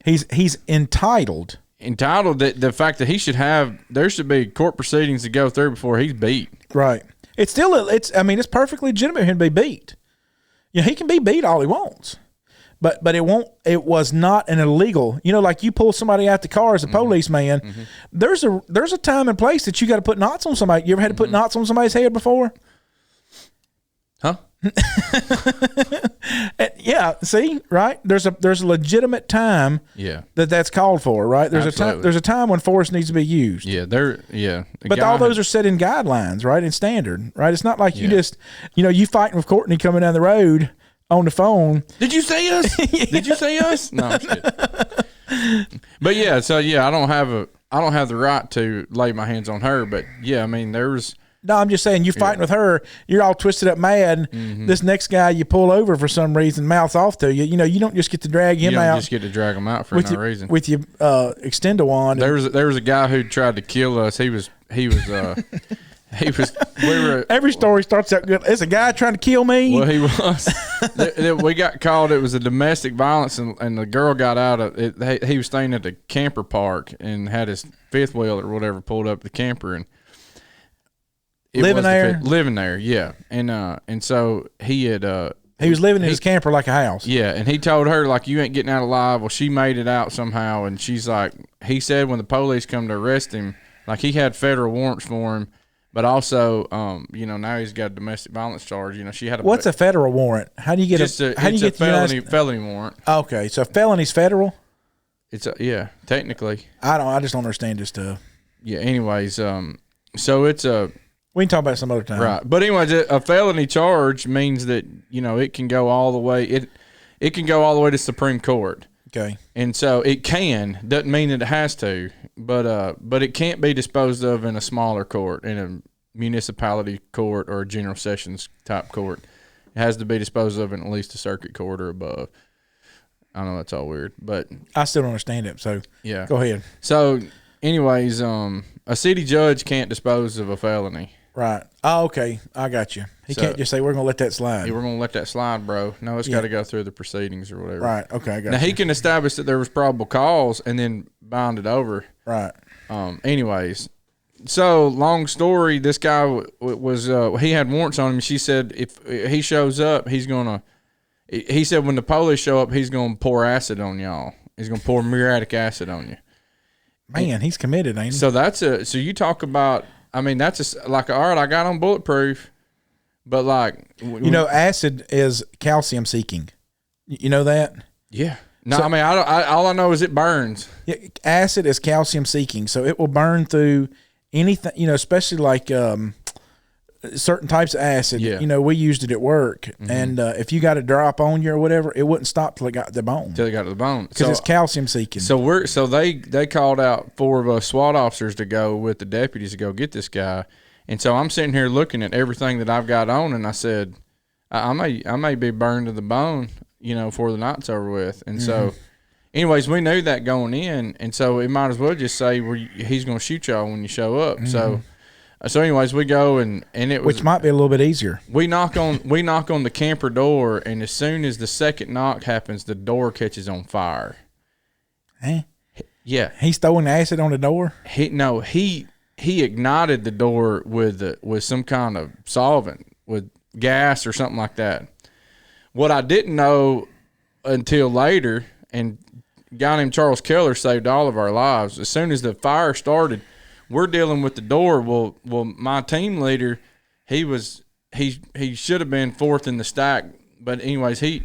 He's entitled that the fact that there should be court proceedings to go through before he's beat. Right. It's perfectly legitimate for him to be beat. He can be beat all he wants. But it was not an illegal, like you pull somebody out the car as a policeman. There's a time and place that you got to put knots on somebody. You ever had to put knots on somebody's head before? Huh? Yeah, see, right? There's a legitimate time that's called for, right? There's a time when force needs to be used. Yeah, But all those are set in guidelines, right? In standard, right? It's not like you just, you fighting with Courtney coming down the road on the phone. Did you say us? Did you say us? No, I'm just kidding. But I don't have the right to lay my hands on her. But there's. No, I'm just saying, you fighting with her, you're all twisted up mad. This next guy you pull over for some reason, mouths off to you. You don't just get to drag him out. You don't just get to drag him out for no reason. With your extend-a-wand. There was a guy who tried to kill us. He was every story starts out good. There's a guy trying to kill me. Well, he was. We got called. It was a domestic violence, and the girl got out of it. He was staying at the camper park and had his fifth wheel or whatever pulled up the camper and living there, yeah. And so he had he was living in his camper like a house. Yeah, and he told her, like, you ain't getting out alive. Well, she made it out somehow, and she's like, he said when the police come to arrest him, like, he had federal warrants for him. But also, now he's got a domestic violence charge. She had What's a federal warrant? How do you get a felony warrant? Okay, so felony's federal. It's technically. I just don't understand this stuff. Yeah. Anyways, So it's a We can talk about it some other time. right. But anyways, a felony charge means that it can go all the way. It can go all the way to Supreme Court. Okay. And so it doesn't mean that it has to, but it can't be disposed of in a smaller court, in a municipality court or a general sessions type court. It has to be disposed of in at least a circuit court or above. I know that's all weird, but I still don't understand it. So yeah. go ahead. So, anyways, a city judge can't dispose of a felony. Right. Oh, okay. I got you. He can't just say we're going to let that slide. Hey, we're going to let that slide, bro. No, it's got to go through the proceedings or whatever. Right. Okay. I got Now, you. he can establish that there was probable cause and then bind it over. Right. Anyways, so long story, this guy was he had warrants on him. She said if he shows up, he said when the police show up, he's going to pour acid on y'all. He's going to pour muriatic acid on you. Man, he's committed, ain't he? So so you talk about, I mean, that's like, all right, I got on bulletproof, but like, acid is calcium seeking. You know that? yeah. No, I mean, all I know is it burns. Yeah, acid is calcium seeking, so it will burn through anything. Especially like certain types of acid. Yeah. We used it at work, and if you got a drop on you or whatever, it wouldn't stop till it got to the bone Till they got to the bone. because it's calcium seeking. So they called out 4 of us SWAT officers to go with the deputies to go get this guy, and so I'm sitting here looking at everything that I've got on, and I said, I may be burned to the bone, before the night's over with, and so. Anyways, we knew that going in, and so it might as well just say he's going to shoot y'all when you show up. So anyways, we go and it was, which might be a little bit easier. we knock on the camper door, and as soon as the second knock happens, the door catches on fire. Huh? Yeah, He's throwing acid on the door. he ignited the door with some kind of solvent, with gas or something like that. What I didn't know until later, and a guy named Charles Keller saved all of our lives. As soon as the fire started, we're dealing with the door. Well, my team leader, he should have been 4th in the stack, but anyways, he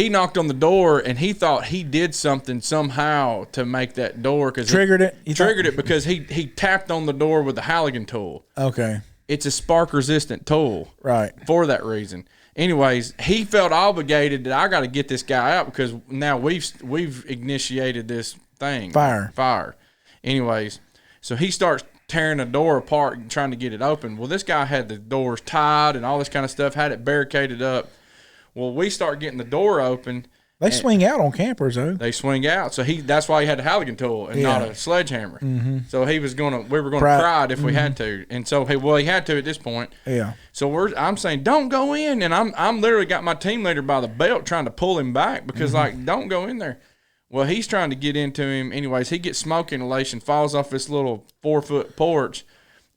knocked on the door and he thought he did something somehow to make that door Triggered it. it because he tapped on the door with a Halligan tool. Okay. It's a spark resistant tool. Right. For that reason. Anyways, he felt obligated that I got to get this guy out because now we've initiated this thing. Fire. Anyways, so he starts tearing the door apart and trying to get it open. Well, this guy had the doors tied and all this kind of stuff, had it barricaded up. Well, we start getting the door open. They swing out on campers, though. They swing out. So that's why he had a Halligan tool and not a sledgehammer. Mm-hmm. So we were going to pry it if we had to. And so he had to at this point. Yeah. So I'm saying, don't go in. And I'm literally got my team leader by the belt trying to pull him back because don't go in there. Well, he's trying to get into him. Anyways, he gets smoke inhalation, falls off this little 4-foot porch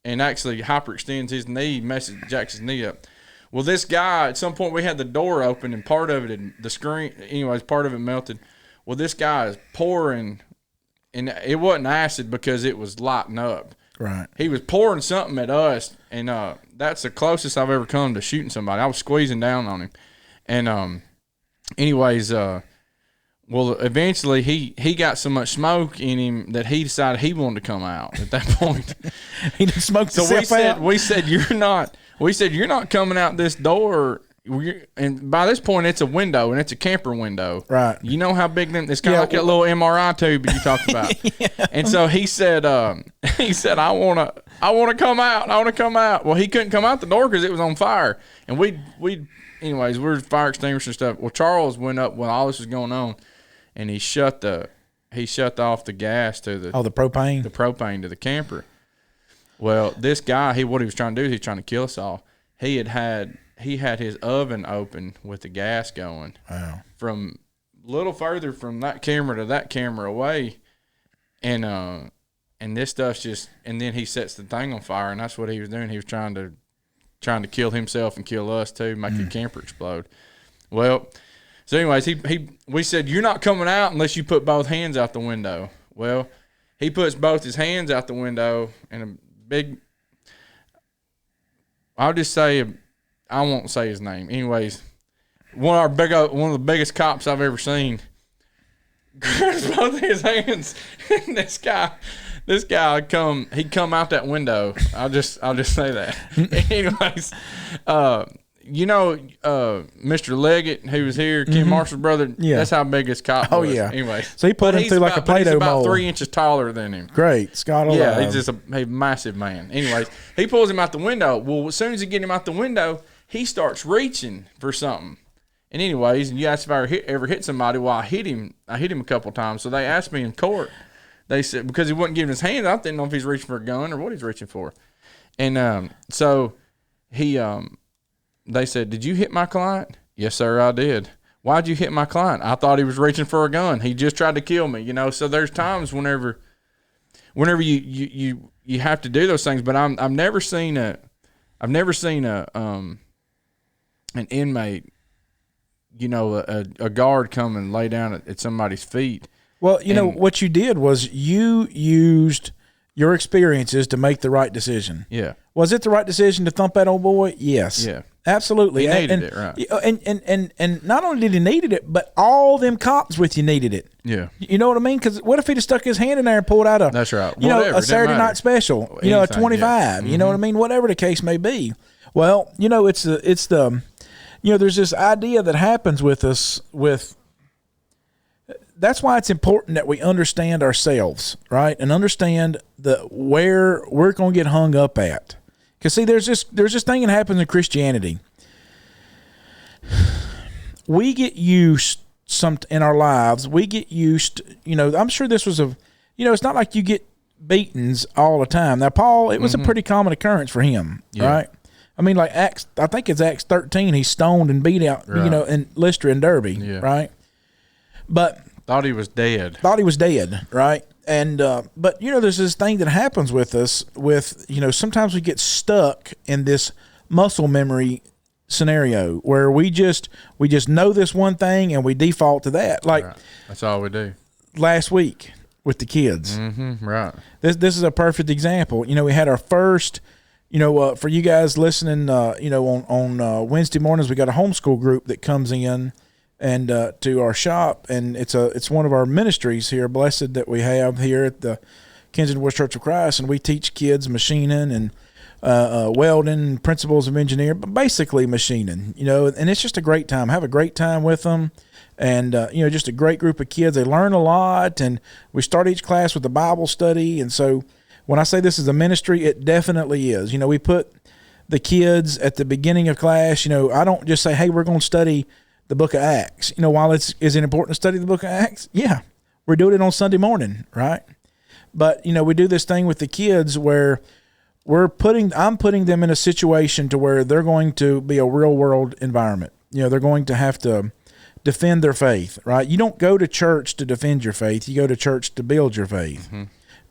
and actually hyperextends his knee, jacks his knee up. Well, this guy, at some point we had the door open and part of it, part of it melted. Well, this guy is pouring, and it wasn't acid because it was lighting up. Right. He was pouring something at us, and that's the closest I've ever come to shooting somebody. I was squeezing down on him. And anyways, well, eventually he got so much smoke in him that he decided he wanted to come out at that point. He just smoked himself out. We said, you're not coming out this door. And by this point, it's a window, and it's a camper window. Right. You know how big it's kind of like that little MRI tube you talked about. Yeah. And so he said, I want to come out. I want to come out. Well, he couldn't come out the door because it was on fire. And anyways, we're fire extinguishers and stuff. Well, Charles went up when all this was going on, and he shut off the gas to the propane to the camper. Well, this guy, what he was trying to do is he's trying to kill us all. He had his oven open with the gas going. Wow. From a little further from that camera to that camera away, and this stuff's just. And then he sets the thing on fire, and that's what he was doing. He was trying to kill himself and kill us too, make the camper explode. Well, so anyways, we said you're not coming out unless you put both hands out the window. Well, he puts both his hands out the window and a big. I'll just say, I won't say his name. Anyways, one of the biggest cops I've ever seen grabs both his hands, and this guy this guy he'd come out that window. I'll just say that. Anyways, Mr. Leggett, who was here, Ken Marshall's brother. Yeah. That's how big his cop was. Oh, yeah. Anyway, So he put him through like a Play-Doh he's about mold. 3 inches taller than him. Great. Scott Yeah, alive. he's just a massive man. Anyways, he pulls him out the window. Well, as soon as he get him out the window, he starts reaching for something. And anyways, and you asked if I ever hit somebody. Well, I hit him a couple times. So they asked me in court. They said, because he wasn't giving his hand, I didn't know if he's reaching for a gun or what he's reaching for. And so he, they said, "Did you hit my client?" "Yes, sir, I did." "Why'd you hit my client?" "I thought he was reaching for a gun. He just tried to kill me." So there's times whenever you have to do those things. But I've never seen an inmate, a guard come and lay down at somebody's feet. Well, what you did was you used your experiences to make the right decision. Yeah. Was it the right decision to thump that old boy? Yes. Yeah. Absolutely. He needed it, right. And not only did he needed it, but all them cops with you needed it. Yeah. You know what I mean? Because what if he'd have stuck his hand in there and pulled out a, That's right. a Whatever, it Saturday doesn't night matter. special, a Anything, 25, yeah. you know what I mean? Whatever the case may be. Well, it's the there's this idea that happens with us that's why it's important that we understand ourselves, right? And understand where we're going to get hung up at. Because see, there's this thing that happens in Christianity. We get used in our lives. We get used. I'm sure this was it's not like you get beatings all the time. Now, Paul, it was a pretty common occurrence for him, right? I mean, like I think it's Acts 13. He's stoned and beat out, Right. In Lystra and Derbe, right? But Thought he was dead. right? And but there's this thing that happens with us sometimes we get stuck in this muscle memory scenario where we just know this one thing and we default to that. Like Right. That's all we do. last week with the kids. Right. This is a perfect example. We had our first for you guys listening, on Wednesday mornings, we got a homeschool group that comes in and to our shop, and it's one of our ministries here, blessed that we have here at the Kensington West Church of Christ, and we teach kids machining and welding, principles of engineering, but basically machining, and it's just a great time. Have a great time with them, and just a great group of kids. They learn a lot, and we start each class with a Bible study, and so when I say this is a ministry, it definitely is. We put the kids at the beginning of class. I don't just say, "Hey, we're going to study the book of Acts." While is it important to study the book of Acts? Yeah, we're doing it on Sunday morning, right? But we do this thing with the kids where I'm putting them in a situation to where they're going to be a real world environment. They're going to have to defend their faith, right? You don't go to church to defend your faith. You go to church to build your faith.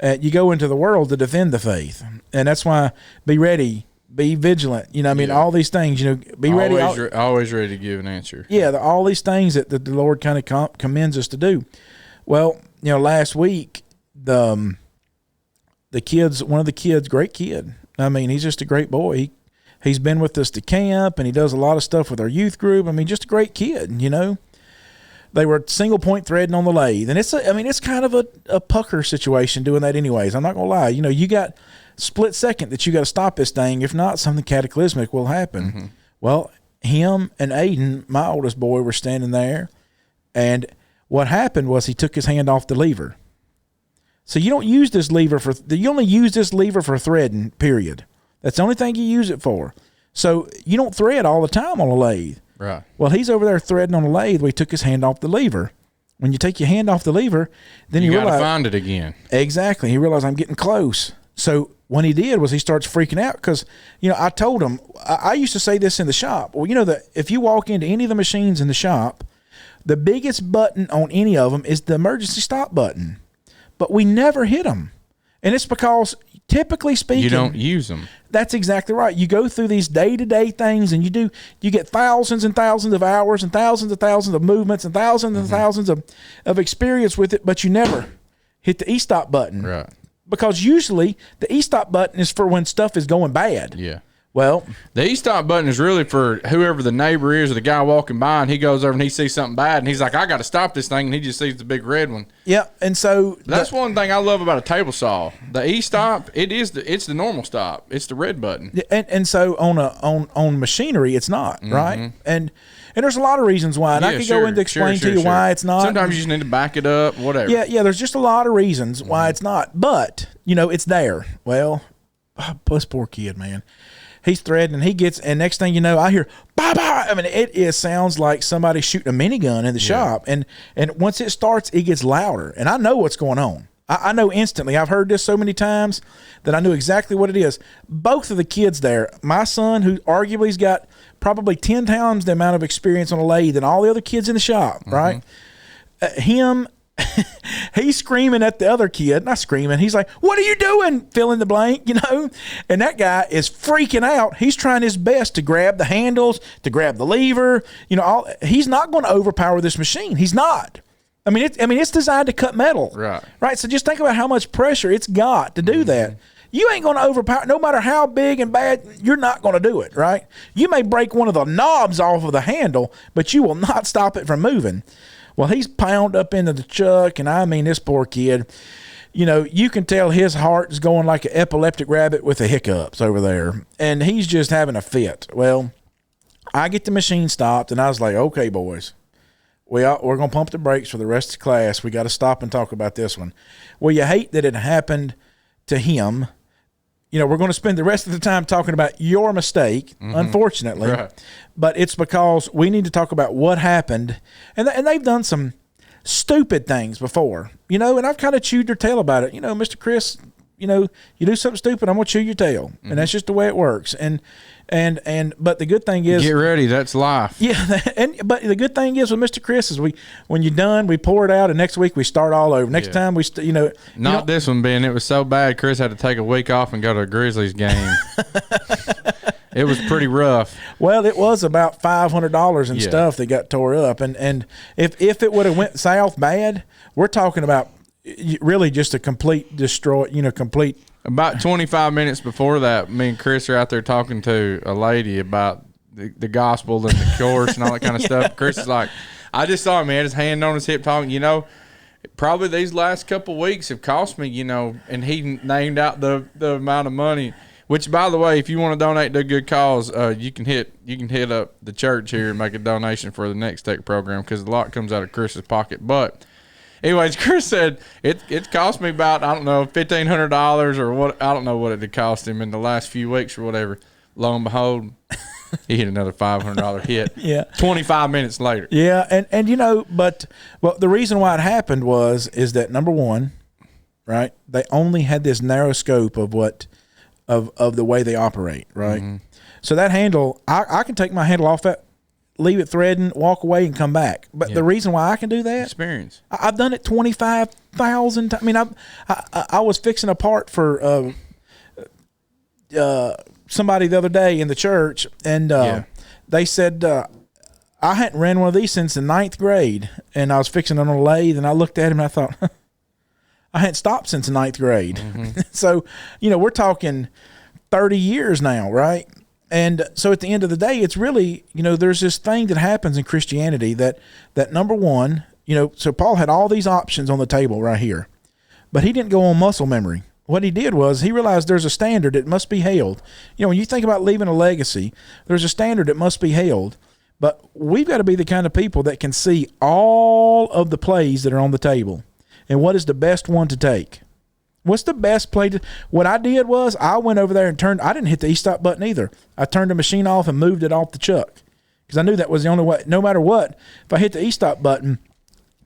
You go into the world to defend the faith, and that's why be ready, be vigilant. All these things. Be ready. Always ready to give an answer. Yeah, all these things that the Lord kind of commends us to do. Well, last week the kids, one of the kids, great kid. He's just a great boy. He's been with us to camp, and he does a lot of stuff with our youth group. Just a great kid. They were single point threading on the lathe, and it's kind of a pucker situation doing that anyways. I'm not gonna lie. You got split second that you got to stop this thing. If not, something cataclysmic will happen. Well, him and Aiden, my oldest boy, were standing there, and what happened was he took his hand off the lever. So you don't use this lever you only use this lever for threading, period. That's the only thing you use it for. So you don't thread all the time on a lathe. Right. Well, he's over there threading on a lathe. We took his hand off the lever. When you take your hand off the lever, then You you got to realize find it again. exactly. He realized I'm getting close. So when he did was he starts freaking out because I told him I used to say this in the shop. Well, that if you walk into any of the machines in the shop, the biggest button on any of them is the emergency stop button, but we never hit them, and it's because typically speaking, You don't use them. That's exactly right. You go through these day-to-day things, and you get thousands and thousands of hours and thousands of movements and thousands and thousands of experience with it, but you never hit the e-stop button. Right. Because usually the e-stop button is for when stuff is going bad. Yeah. Well, The e-stop button is really for whoever the neighbor is or the guy walking by, and he goes over and he sees something bad, and he's like, I got to stop this thing, and he just sees the big red one. yeah, and so That's one thing I love about a table saw. The e-stop, it's the normal stop. It's the red button. and so on machinery, it's not right, and there's a lot of reasons why, and I could go into explain to you why it's not. Sometimes you just need to back it up, whatever. Yeah, there's just a lot of reasons why it's not, but it's there. Well, this poor kid, man. He's threading, he gets, and next thing you know, I hear, bye-bye. I mean, it sounds like somebody shooting a minigun in the shop. And once it starts, it gets louder. And I know what's going on. I know instantly. I've heard this so many times that I knew exactly what it is. Both of the kids there, my son, who arguably's got probably 10 times the amount of experience on a lathe than all the other kids in the shop, right? Him... he's screaming at the other kid, not screaming. He's like, what are you doing? Fill in the blank, And that guy is freaking out. He's trying his best to grab the handles, to grab the lever. He's not going to overpower this machine. He's not. I mean, it's designed to cut metal. Right. So just think about how much pressure it's got to do that. You ain't going to overpower, no matter how big and bad, you're not going to do it, right? You may break one of the knobs off of the handle, but you will not stop it from moving. Well, he's pounded up into the chuck, and I mean, this poor kid, you can tell his heart is going like an epileptic rabbit with the hiccups over there, and he's just having a fit. Well, I get the machine stopped, and I was like, okay, boys, we're going to pump the brakes for the rest of the class. We got to stop and talk about this one. Well, you hate that it happened to him. We're going to spend the rest of the time talking about your mistake, unfortunately. Right. But it's because we need to talk about what happened. And they've done some stupid things before, and I've kind of chewed their tail about it. Mr. Chris, you do something stupid, I'm going to chew your tail. And that's just the way it works. But the good thing is, get ready. That's life. Yeah. But the good thing is with Mr. Chris is when you're done, we pour it out, and next week we start all over. Next time we, not this one, Ben. It was so bad. Chris had to take a week off and go to a Grizzlies game. It was pretty rough. Well, it was about $500 and stuff that got tore up, and if it would have went south bad, we're talking about really just a complete destroy. Complete. About 25 minutes before that, me and Chris are out there talking to a lady about the gospel and the course and all that kind of stuff. Chris is like, I just saw him, he had his hand on his hip talking, probably these last couple of weeks have cost me, and he named out the amount of money. Which, by the way, if you want to donate to a good cause, you can hit up the church here and make a donation for the Next Tech program, because a lot comes out of Chris's pocket. But anyways, Chris said it cost me about, I don't know, $1,500 or what. I don't know what it had cost him in the last few weeks or whatever. Lo and behold, he hit another $500 hit. Yeah. 25 minutes later. Yeah, and but the reason why it happened is that, number one, right, they only had this narrow scope of what of the way they operate, right? Mm-hmm. So that handle, I can take my handle off that, leave it threading, walk away, and come back. But the reason why I can do that, experience. I've done it 25,000 times. I mean, I was fixing a part for somebody the other day in the church, and they said I hadn't ran one of these since the 9th grade, and I was fixing it on a lathe, and I looked at him and I thought, I hadn't stopped since the 9th grade. Mm-hmm. So, we're talking 30 years now, right? And so at the end of the day, it's really, there's this thing that happens in Christianity that number one, so Paul had all these options on the table right here, but he didn't go on muscle memory. What he did was he realized there's a standard that must be held. When you think about leaving a legacy, there's a standard that must be held. But we've got to be the kind of people that can see all of the plays that are on the table and what is the best one to take. What's the best play to? What I did was I went over there and I didn't hit the e-stop button either. I turned the machine off and moved it off the chuck because I knew that was the only way. No matter what, if I hit the e-stop button,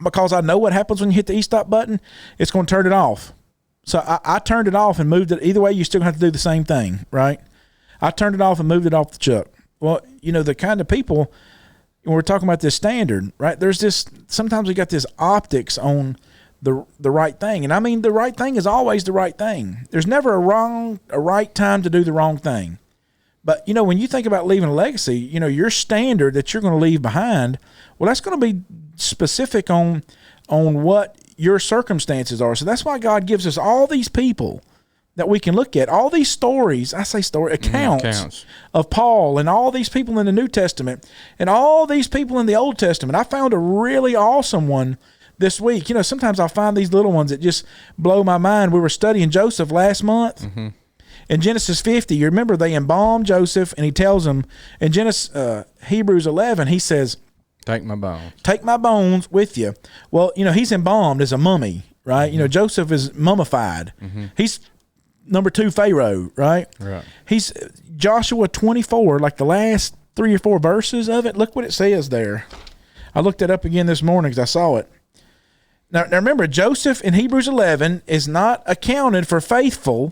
because I know what happens when you hit the e-stop button, it's going to turn it off. So I turned it off and moved it. Either way, you still have to do the same thing, right? I turned it off and moved it off the chuck. Well, the kind of people, when we're talking about this standard, right? There's this, sometimes we got this optics on the right thing. And I mean, the right thing is always the right thing. There's never a right time to do the wrong thing. But, when you think about leaving a legacy, your standard that you're going to leave behind, well, that's going to be specific on what your circumstances are. So that's why God gives us all these people that we can look at. All these stories, I say story, accounts of Paul and all these people in the New Testament and all these people in the Old Testament. I found a really awesome one this week. You know, sometimes I'll find these little ones that just blow my mind. We were studying Joseph last month. In Genesis 50, you remember they embalmed Joseph, and he tells them in Hebrews 11, he says, take my bones. Take my bones with you. Well, you know, he's embalmed as a mummy, right? You know, Joseph is mummified. He's number 2 Pharaoh, right? Right. He's Joshua 24, like the last 3 or 4 verses of it. Look what it says there. I looked it up again this morning because I saw it. Now remember, Joseph in Hebrews 11 is not accounted for faithful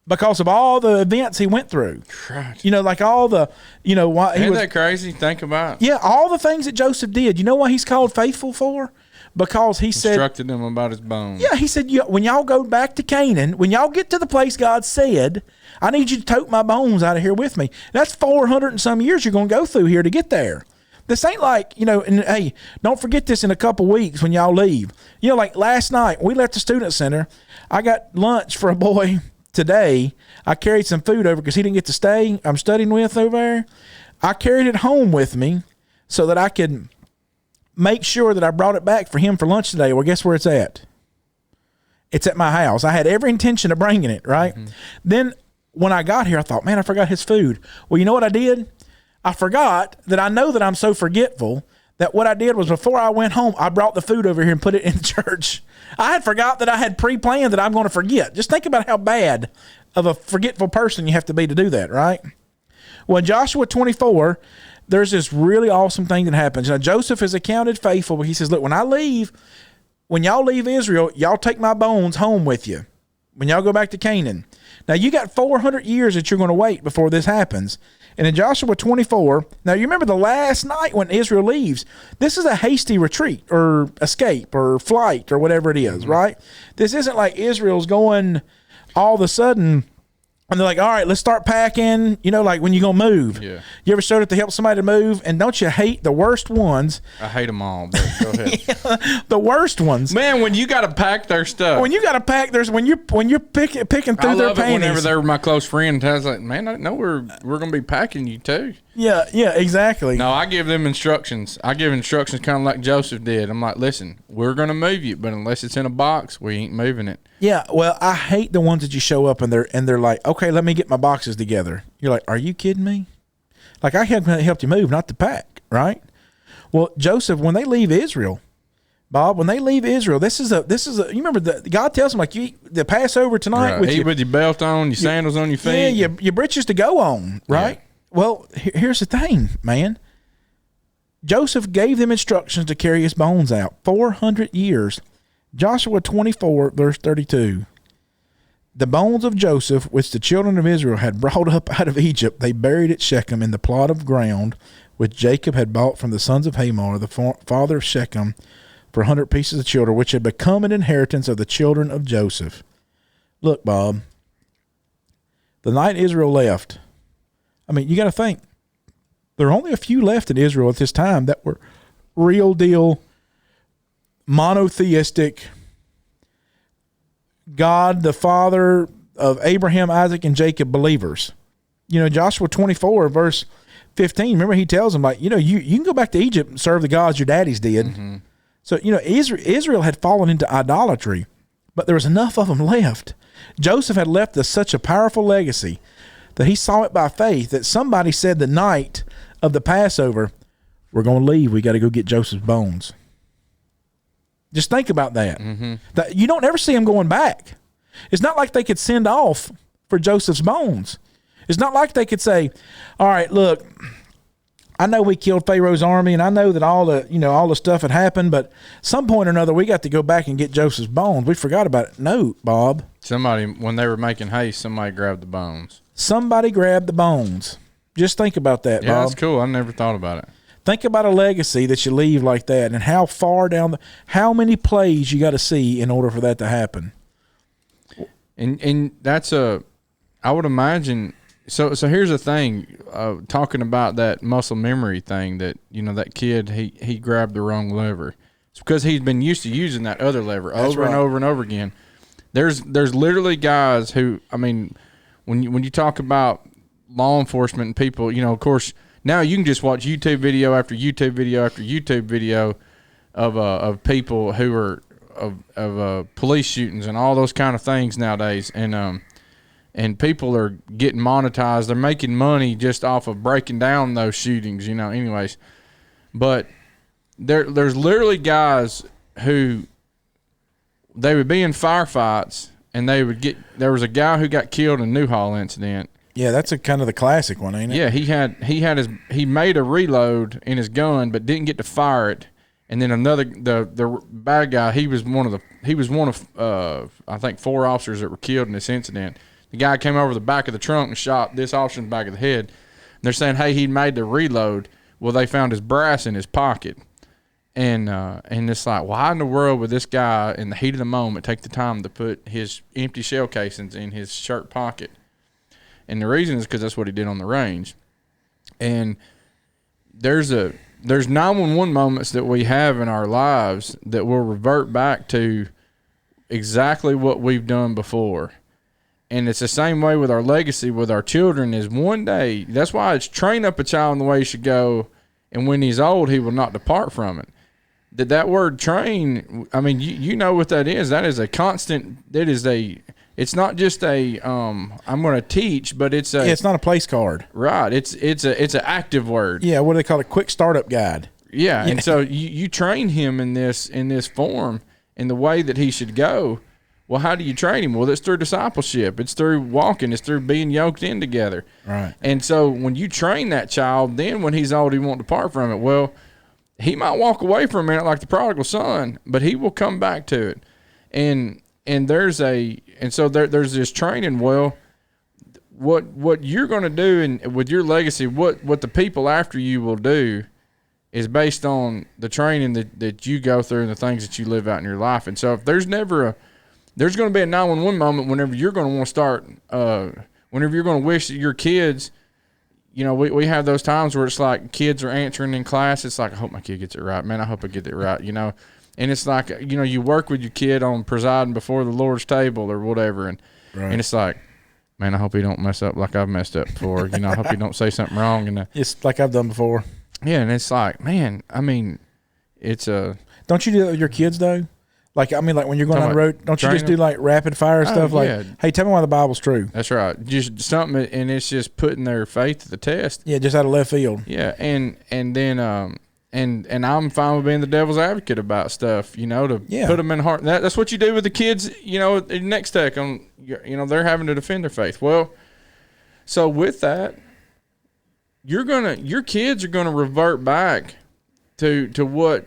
because of all the events he went through. Right. You know, like all the, you know, why he Ain't was, that crazy? Think about it. yeah, all the things that Joseph did. You know why he's called faithful for? Because he said, Instructed them about his bones. yeah, he said, when y'all go back to Canaan, when y'all get to the place God said, I need you to tote my bones out of here with me. That's 400 and some years you're going to go through here to get there. This ain't like, you know, and hey, don't forget this in a couple weeks when y'all leave. You know, like last night, we left the student center. I got lunch for a boy today. I carried some food over because he didn't get to stay. I'm studying with over there. I carried it home with me so that I could make sure that I brought it back for him for lunch today. Well, guess where it's at? It's at my house. I had every intention of bringing it, right? Then when I got here, I thought, man, I forgot his food. Well, you know what I did? I forgot that I know that I'm so forgetful that what I did was before I went home, I brought the food over here and put it in the church. I had forgot that I had pre-planned that I'm going to forget. Just think about how bad of a forgetful person you have to be to do that, right? Well, in Joshua 24, there's this really awesome thing that happens. Now, Joseph is accounted faithful, but he says, look, when y'all leave Israel, y'all take my bones home with you when y'all go back to Canaan. Now, you got 400 years that you're going to wait before this happens. And in Joshua 24, now you remember the last night when Israel leaves, this is a hasty retreat or escape or flight or whatever it is, right? This isn't like Israel's going all of a sudden and they're like, all right, let's start packing, you know, like when you're going to move. Yeah. You ever showed up to help somebody to move? And don't you hate the worst ones? I hate them all, but go ahead. The worst ones. Man, when you got to pack their stuff. When you got to pack, when you're picking through I their love it panties. whenever they were my close friend. I was like, man, I know we're going to be packing you too. Yeah, exactly. No, I give them instructions. I give instructions kind of like Joseph did. I'm like, listen, we're going to move you, but unless it's in a box, we ain't moving it. Yeah, well, I hate the ones that you show up and they're like, okay, let me get my boxes together. You're like, are you kidding me? Like, I helped you move, not to pack, right? Well, Joseph, when they leave Israel, Bob, when they leave Israel, this is a. You remember God tells them like you eat the Passover tonight Right. Eat with your belt on, your sandals on your feet. Yeah, your britches to go on, right? Yeah. Well, here's the thing, man. Joseph gave them instructions to carry his bones out. 400 years. Joshua 24, verse 32. The bones of Joseph, which the children of Israel had brought up out of Egypt, they buried at Shechem in the plot of ground which Jacob had bought from the sons of Hamor, the father of Shechem, for 100 pieces of silver, which had become an inheritance of the children of Joseph. Look, Bob, the night Israel left, I mean, you got to think, there are only a few left in Israel at this time that were real deal monotheistic, God the Father of Abraham, Isaac, and Jacob believers. You know, Joshua 24, verse 15, remember he tells them, like, you know, you can go back to Egypt and serve the gods your daddies did. Mm-hmm. So, you know, Israel had fallen into idolatry, but there was enough of them left. Joseph had left us such a powerful legacy that he saw it by faith that somebody said the night of the Passover, we're going to leave. We got to go get Joseph's bones. Just think about that. Mm-hmm. That you don't ever see him going back. It's not like they could send off for Joseph's bones. It's not like they could say, all right, look, I know we killed Pharaoh's army and I know that all the stuff had happened, but some point or another we got to go back and get Joseph's bones. We forgot about it. No, Bob. Somebody, when they were making haste, somebody grabbed the bones. Somebody grabbed the bones. Just think about that, yeah, Bob. That's cool. I never thought about it. Think about a legacy that you leave like that and how far down how many plays you got to see in order for that to happen. And that's I would imagine. So here's the thing, talking about that muscle memory thing that, you know, that kid, he grabbed the wrong lever. It's because he's been used to using that other lever over and over and over again. There's literally guys who, I mean, when you talk about law enforcement and people, of course, now you can just watch YouTube video after YouTube video after YouTube video of people who are of police shootings and all those kind of things nowadays, and people are getting monetized. They're making money just off of breaking down those shootings, anyways. But there's literally guys who they would be in firefights and there was a guy who got killed in a Newhall incident. Yeah, that's kind of the classic one, ain't it? Yeah, he made a reload in his gun but didn't get to fire it. And then the bad guy, he was one of I think 4 officers that were killed in this incident. The guy came over the back of the trunk and shot this officer in the back of the head. And they're saying, hey, he made the reload. Well, they found his brass in his pocket. And it's like, why in the world would this guy, in the heat of the moment, take the time to put his empty shell casings in his shirt pocket? And the reason is because that's what he did on the range. And there's 911 moments that we have in our lives that will revert back to exactly what we've done before. And it's the same way with our legacy with our children is one day. That's why it's train up a child in the way he should go, and when he's old, he will not depart from it. That word train, I mean, you know what that is. That is a constant. It's not just I'm going to teach, but it's it's not a place card. Right. It's an active word. Yeah. What do they call it? Quick startup guide. Yeah. And so you train him in this form, in the way that he should go. Well, how do you train him? Well, it's through discipleship. It's through walking. It's through being yoked in together. Right. And so when you train that child, then when he's old, he won't depart from it. Well, he might walk away for a minute like the prodigal son, but he will come back to it. And there's this training. Well, what you're going to do and with your legacy, what the people after you will do is based on the training that you go through and the things that you live out in your life. And so if there's going to be a 911 moment whenever you're going to want to start, whenever you're going to wish that your kids, we have those times where it's like kids are answering in class. It's like, I hope my kid gets it right, man. I hope I get it right, And it's like, you work with your kid on presiding before the Lord's table or whatever. And it's like, man, I hope he don't mess up like I've messed up before. I hope he don't say something wrong. And it's like I've done before. Yeah, and it's like, man, I mean, it's Don't you do that with your kids though? Like, I mean, like when you're going on the road, don't you just do like rapid fire stuff? Like, yeah. Hey, tell me why the Bible's true. That's right. Just something, and it's just putting their faith to the test. Yeah, just out of left field. Yeah, and then and I'm fine with being the devil's advocate about stuff, to put them in heart. That's what you do with the kids, at Next Tech. They're having to defend their faith. Well, so with that, your kids are gonna revert back to what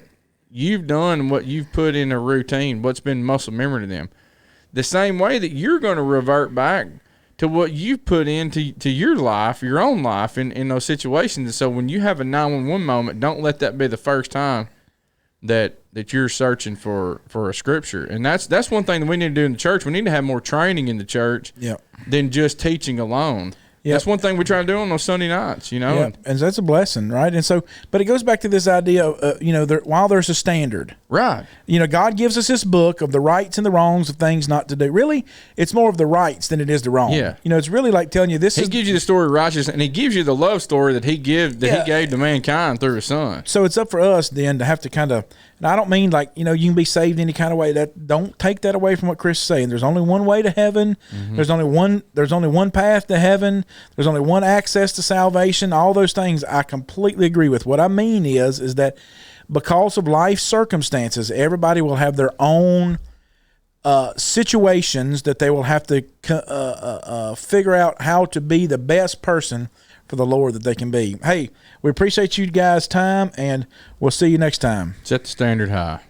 you've done and what you've put in a routine, what's been muscle memory to them. The same way that you're going to revert back to what you've put into your life, your own life in those situations. And so when you have a 911 moment, don't let that be the first time that you're searching for a scripture. And that's one thing that we need to do in the church. We need to have more training in the church than just teaching alone. Yep. That's one thing we try to do on those Sunday nights, Yeah. And that's a blessing, right? And so, but it goes back to this idea of, while there's a standard. Right. God gives us this book of the rights and the wrongs of things not to do. Really, it's more of the rights than it is the wrong. Yeah. It's really like telling you this. He gives you the story of righteousness, and he gives you the love story that he gave to mankind through his son. So it's up for us then to have to kind of, and I don't mean like, you can be saved any kind of way. That don't take that away from what Chris is saying. There's only one way to heaven. Mm-hmm. There's only one path to heaven. There's only one access to salvation. All those things I completely agree with. What I mean is that because of life circumstances, everybody will have their own situations that they will have to figure out how to be the best person for the Lord that they can be. Hey, we appreciate you guys' time, and we'll see you next time. Set the standard high.